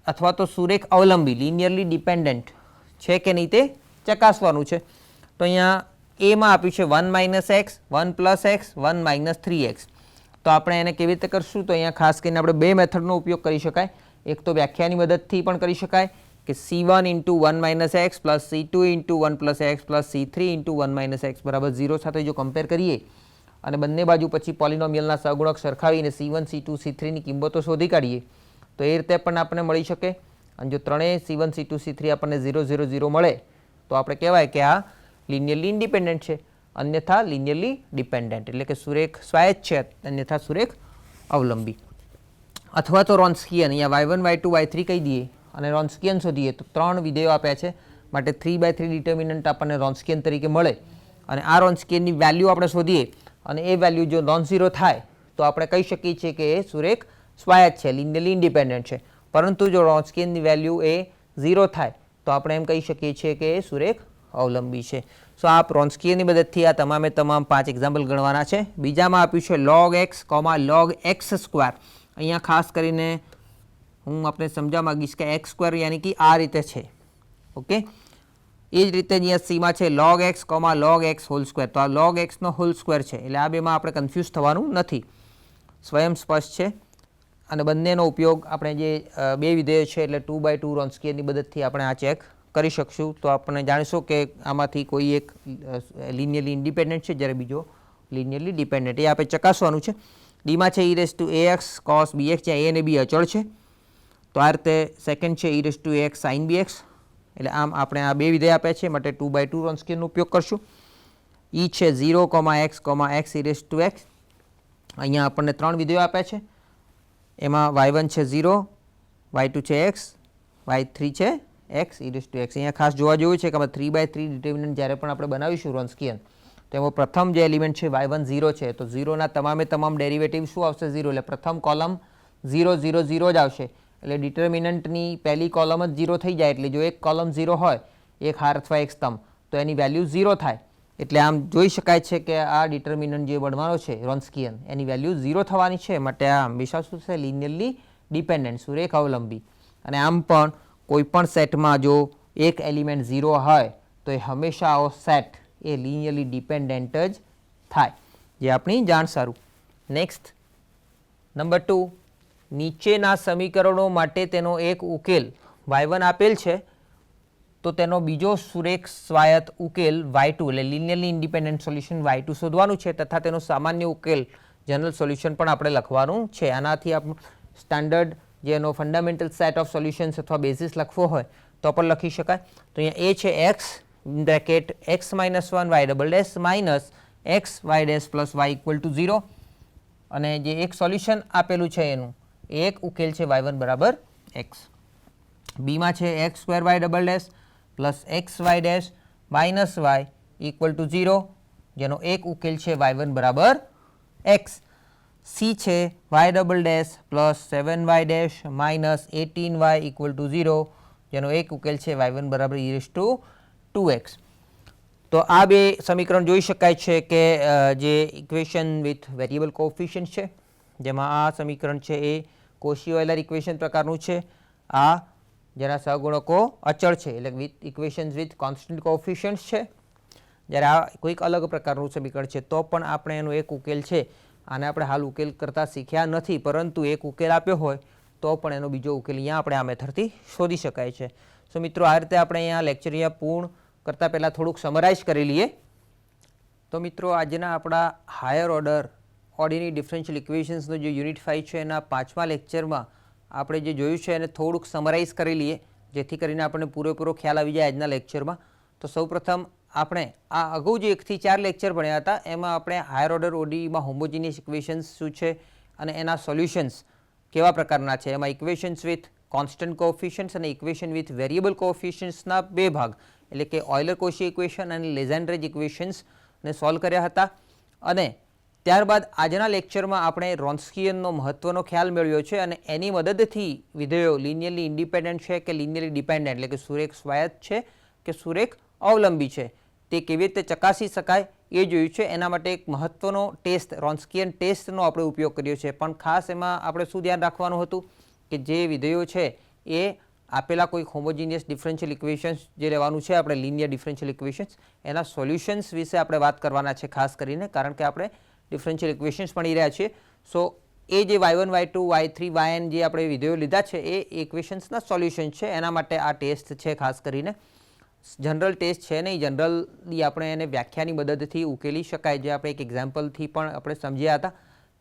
અથવા તો સુરેખ અવલંબી લિનિયરલી ડિપેન્ડન્ટ છે કે નહીં તે ચકાસવાનું છે તો અહીંયા એમાં આપ્યું છે 1 minus x 1 plus x 1 minus 3x તો આપણે એને કેવી રીતે કરશું તો અહીંયા ખાસ કરીને આપણે બે મેથડનો ઉપયોગ કરી શકાય એક તો વ્યાખ્યાની મદદથી પણ કરી શકાય કે c1 into 1 minus x plus c2 into 1 plus x plus c3 into 1 minus x બરાબર 0 સાથે જો કમ્પેર કરીએ અને બંને બાજુ પછી પોલિનોમિયલના સહગુણક સરખાવીને c1 c2 c3ની કિંમતો શોધી કાઢીએ તો એ રીતે પણ આપણને મળી શકે અને જો ત્રણેય c1 c2 c3 આપણને 0 0 0 મળે તો આપણે કહેવાય કે આ લિનિયરલી ઇન્ડિપેન્ડન્ટ છે અન્યથા લિનિયરલી ડિપેન્ડન્ટ એટલે કે સુરેખ સ્વાયત્ત છે અન્યથા સુરેખ અવલંબી અથવા તો રોન્સ્કિયન અહીંયા y1 y2 y3 કહી દઈએ અને રોન્સ્કિયન શોધીએ તો ત્રણ વિધેયો આપ્યા છે માટે 3/3 ડિટર્મિનન્ટ આપણને રોન્સ્કિયન તરીકે મળે અને આ રોન્સ્કિયનની વેલ્યુ આપણે શોધીએ અને એ વેલ્યુ જો નોન ઝીરો થાય તો આપણે કહી શકીએ છીએ કે એ સુરેખ સ્વાયત્ત છે લિનિયરલી ઇન્ડિપેન્ડન્ટ છે પરંતુ જો રોન્સ્કિયનની વેલ્યુ એ 0 થાય તો આપણે એમ કહી શકીએ છીએ કે એ સુરેખ અવલંબી છે સો આ રોન્સ્કિયનની મદદથી આ તમામે તમામ 5 એક્ઝામ્પલ ગણવાના છે બીજામાં આપ્યું છે log x, log x square અહીંયા ખાસ કરીને હું આપણે સમજવા માંગીશ કે x સ્ક્વેર યાની કે આ રીતે છે ઓકે એ જ રીતે અહીંયા સીમાં છે log x, log x whole square તો આ log x નો હોલ સ્ક્વેર છે એટલે આ બેમાં આપણે કન્ફ્યુઝ થવાનું નથી સ્વયં સ્પષ્ટ છે અને બંનેનો ઉપયોગ આપણે જે બે વિધેયો છે એટલે 2/2 રોન્સ્કિયનની મદદથી આપણે આ ચેક કરી શકશું તો આપણે જાણીશું કે આમાંથી કોઈ એક લિનિયરલી ઇન્ડિપેન્ડન્ટ છે જ્યારે બીજો લિનિયરલી ડિપેન્ડન્ટ એ આપણે ચકાસવાનું છે ડીમાં છે e⁻ax cos bx જ્યાં a અને b અચળ છે તો આ રીતે સેકન્ડ છે e⁻ax sin bx એટલે આમ આપણે આ બે વિધેય આપ્યા છે માટે 2/2 રોન્સ્કિયનનો ઉપયોગ કરશું e છે 0, x, x e⁻x અહીંયા આપણને ત્રણ વિધેયો આપ્યા છે એમાં y1 છે 0, y2 છે x, y3 છે x e⁻x અહીંયા ખાસ જોવા જેવું છે કે આમાં 3/3 ડિટર્મિનન્ટ જ્યારે પણ આપણે બનાવીશું રોન્સ્કિયન તો એમાં પ્રથમ જે એલિમેન્ટ છે y1 0 છે તો 0ના તમામે તમામ ડેરિવેટિવ શું આવશે 0 એટલે પ્રથમ કોલમ 0 0 0 જ આવશે એટલે ડિટર્મિનન્ટની પહેલી કોલમ જ 0 થઈ જાય એટલે જો એક કોલમ 0 હોય એક હાર અથવા એક સ્તંભ તો એની વેલ્યુ 0 થાય એટલે આમ જોઈ શકાય છે કે આ ડિટર્મિનન્ટ જે બનવાનો છે રોન્સ્કિયન એની વેલ્યુ 0 થવાની છે માટે આ હંમેશા શું છે લિનિયરલી ડિપેન્ડન્ટ સુરેખ અવલંબી અને આમ પણ કોઈ પણ સેટમાં જો એક એલિમેન્ટ 0 હોય તો એ હંમેશા આવો સેટ એ લિનિયરલી ડિપેન્ડન્ટ જ થાય, જે આપણી જાણ સારું. નેક્સ્ટ નંબર 2, નીચેના સમીકરણો માટે તેનો એક ઉકેલ y1 આપેલ છે, તો તેનો બીજો સુરેખ સ્વાયત્ત ઉકેલ y2 એટલે લિનિયરલી ઇન્ડિપેન્ડન્ટ સોલ્યુશન y2 શોધવાનું છે, તથા તેનો સામાન્ય ઉકેલ જનરલ સોલ્યુશન પણ આપણે લખવાનું છે. આનાથી આપણે સ્ટાન્ડર્ડ જેનો ફંડામેન્ટલ સેટ ઓફ સોલ્યુશન્સ અથવા બેઝિસ લખવો હોય તો પણ લખી શકાય. તો અહીંયા એ છે x bracket x - 1 y double dash minus x y dash plus y equal to 0, અને જે એક સોલ્યુશન આપેલું છે એનું એક ઉકેલ છે y1 બરાબર x. બીમાં છે x square y double dash plus x Y dash minus y equal to 0, જેનો એક ઉકેલ છે y1 બરાબર x. સી છે y double dash plus 7y dash minus 18y equal to 0, જેનો એક ઉકેલ છે y1 બરાબર e⁻²x. તો આ બે સમીકરણ જોઈ શકાય છે કે જે ઇક્વેશન વિથ વેરિયેબલ કોએફિશિયન્ટ છે, જેમાં આ સમીકરણ છે એ કોશી-ઓયલર ઇક્વેશન પ્રકારનું છે, આ જેના સહગુણકો અચળ છે એટલે with equations with constant coefficients છે. જ્યારે આ કોઈક અલગ પ્રકારનું સમીકરણ છે તો પણ આપણે એનો એક ઉકેલ છે, આને આપણે હાલ ઉકેલ કરતાં શીખ્યા નથી, પરંતુ એક ઉકેલ આપ્યો હોય તો પણ એનો બીજો ઉકેલ અહીંયા આપણે આ મેથડથી શોધી શકાય છે. સો મિત્રો, આ રીતે આપણે અહીંયા લેક્ચર અહીંયા પૂર્ણ કરતાં પહેલાં થોડુંક સમરાઇઝ કરી લઈએ. તો મિત્રો, આજના આપણા હાયર ઓર્ડર ઓર્ડિનરી ડિફરન્શિયલ ઇક્વેશન્સનો જે યુનિટ 5 છે એના 5મા લેક્ચરમાં આપણે જે જોયું છે એને થોડુંક સમરાઇઝ કરી લઈએ, જેથી કરીને આપણને પૂરેપૂરો ખ્યાલ આવી જાય આજના લેક્ચરમાં. તો સૌપ્રથમ આપણે આ અગાઉ જે 1 થી 4 લેક્ચર ભણ્યા હતા એમાં આપણે હાયર ઓર્ડર ઓડીમાં હોમોજીનિયસ ઇક્વેશન્સ શું છે અને એના સોલ્યુશન્સ કેવા પ્રકારના છે, એમાં ઇક્વેશન્સ વિથ કોન્સ્ટન્ટ કોએફિશિયન્ટ્સ અને ઇક્વેશન વિથ વેરિયેબલ કોએફિશિયન્ટ્સના બે ભાગ એટલે કે ઓઇલર-કોશી ઇક્વેશન અને લેઝેન્ડ્રેજ ઇક્વેશન્સને સોલ્વ કર્યા હતા. અને ત્યારબાદ આજના લેક્ચરમાં આપણે રોન્સ્કિયનનો મહત્વનો ખ્યાલ મેળવ્યો છે અને એની મદદથી વિધેયો લિનિયરલી ઇન્ડિપેન્ડન્ટ છે કે લિનિયરલી ડિપેન્ડન્ટ એટલે કે સુરેખ સ્વાયત્ત છે કે સુરેખ અવલંબી છે તે કેવી રીતે ચકાસી શકાય એ જોયું છે. એના માટે એક મહત્વનો ટેસ્ટ રોન્સ્કિયન ટેસ્ટનો આપણે ઉપયોગ કર્યો છે, પણ ખાસ એમાં આપણે શું ધ્યાન રાખવાનું હતું કે જે વિધેયો છે એ આપેલા કોઈ હોમોજીનિયસ ડિફરન્શિયલ ઇક્વેશન્સ જે લેવાનું છે આપણે લિનિયર ડિફરન્શિયલ ઇક્વેશન્સ, એના સોલ્યુશન્સ વિશે આપણે વાત કરવાના છે ખાસ કરીને, કારણ કે આપણે ડિફરન્શિયલ ઇક્વેશન્સ ભણી રહ્યા છીએ. સો એ જે y1 y2 y3 yn જે આપણે વિધેયો લીધા છે એ ઇક્વેશન્સના સોલ્યુશન છે, એના માટે આ ટેસ્ટ છે. ખાસ કરીને જનરલ ટેસ્ટ છે નહીં, જનરલી આપણે એને વ્યાખ્યાની મદદથી ઉકેલી શકાય, જે આપણે એક એક્ઝામ્પલથી પણ આપણે સમજ્યા હતા.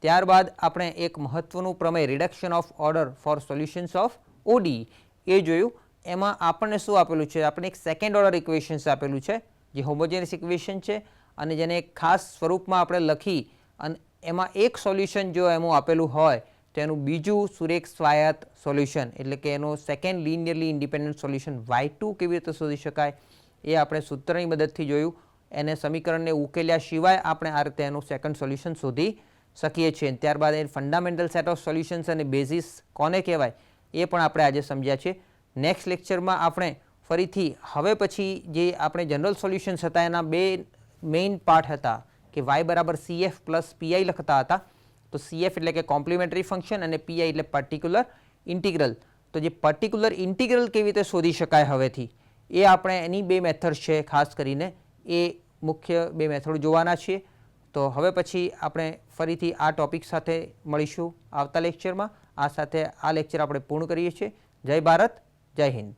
ત્યારબાદ આપણે એક મહત્વનું પ્રમેય reduction of order for solutions of ODE એ જોયું. એમાં આપણને શું આપેલું છે, આપણે એક સેકન્ડ ઓર્ડર ઇક્વેશન્સ આપેલું છે જે હોમોજેનિયસ ઇક્વેશન છે અને જેને એક ખાસ સ્વરૂપમાં આપણે લખી અને એમાં એક સોલ્યુશન જો એનું આપેલું હોય તો એનું બીજું સુરેખ સ્વાયત્ત સોલ્યુશન એટલે કે એનો second linearly independent solution y2 કેવી રીતે શોધી શકાય એ આપણે સૂત્રની મદદથી જોયું. એને સમીકરણને ઉકેલ્યા સિવાય આપણે આ રીતે એનું સેકન્ડ સોલ્યુશન શોધી શકીએ છીએ. ત્યારબાદ એ ફંડામેન્ટલ સેટ ઓફ સોલ્યુશન્સ અને બેઝિસ કોને કહેવાય એ પણ આપણે આજે સમજ્યા છીએ. નેક્સ્ટ લેક્ચરમાં આપણે ફરીથી હવે પછી જે આપણે જનરલ સોલ્યુશન્સ હતા એના બે મેઇન પાર્ટ હતા કે y બરાબર CF પ્લસ PI લખતા હતા. તો CF એટલે કે કોમ્પ્લિમેન્ટરી ફંક્શન અને PI એટલે પર્ટિક્યુલર ઇન્ટિગ્રલ. તો જે પર્ટિક્યુલર ઇન્ટિગ્રલ કેવી રીતે શોધી શકાય હવેથી એ આપણે એની બે મેથડ છે, ખાસ કરીને એ મુખ્ય બે મેથડ જોવાના છીએ. તો હવે પછી આપણે ફરીથી આ ટોપિક સાથે મળીશું આવતા લેક્ચરમાં. આ સાથે આ લેક્ચર આપણે પૂર્ણ કરીએ છીએ. જય ભારત, જય હિન્દ.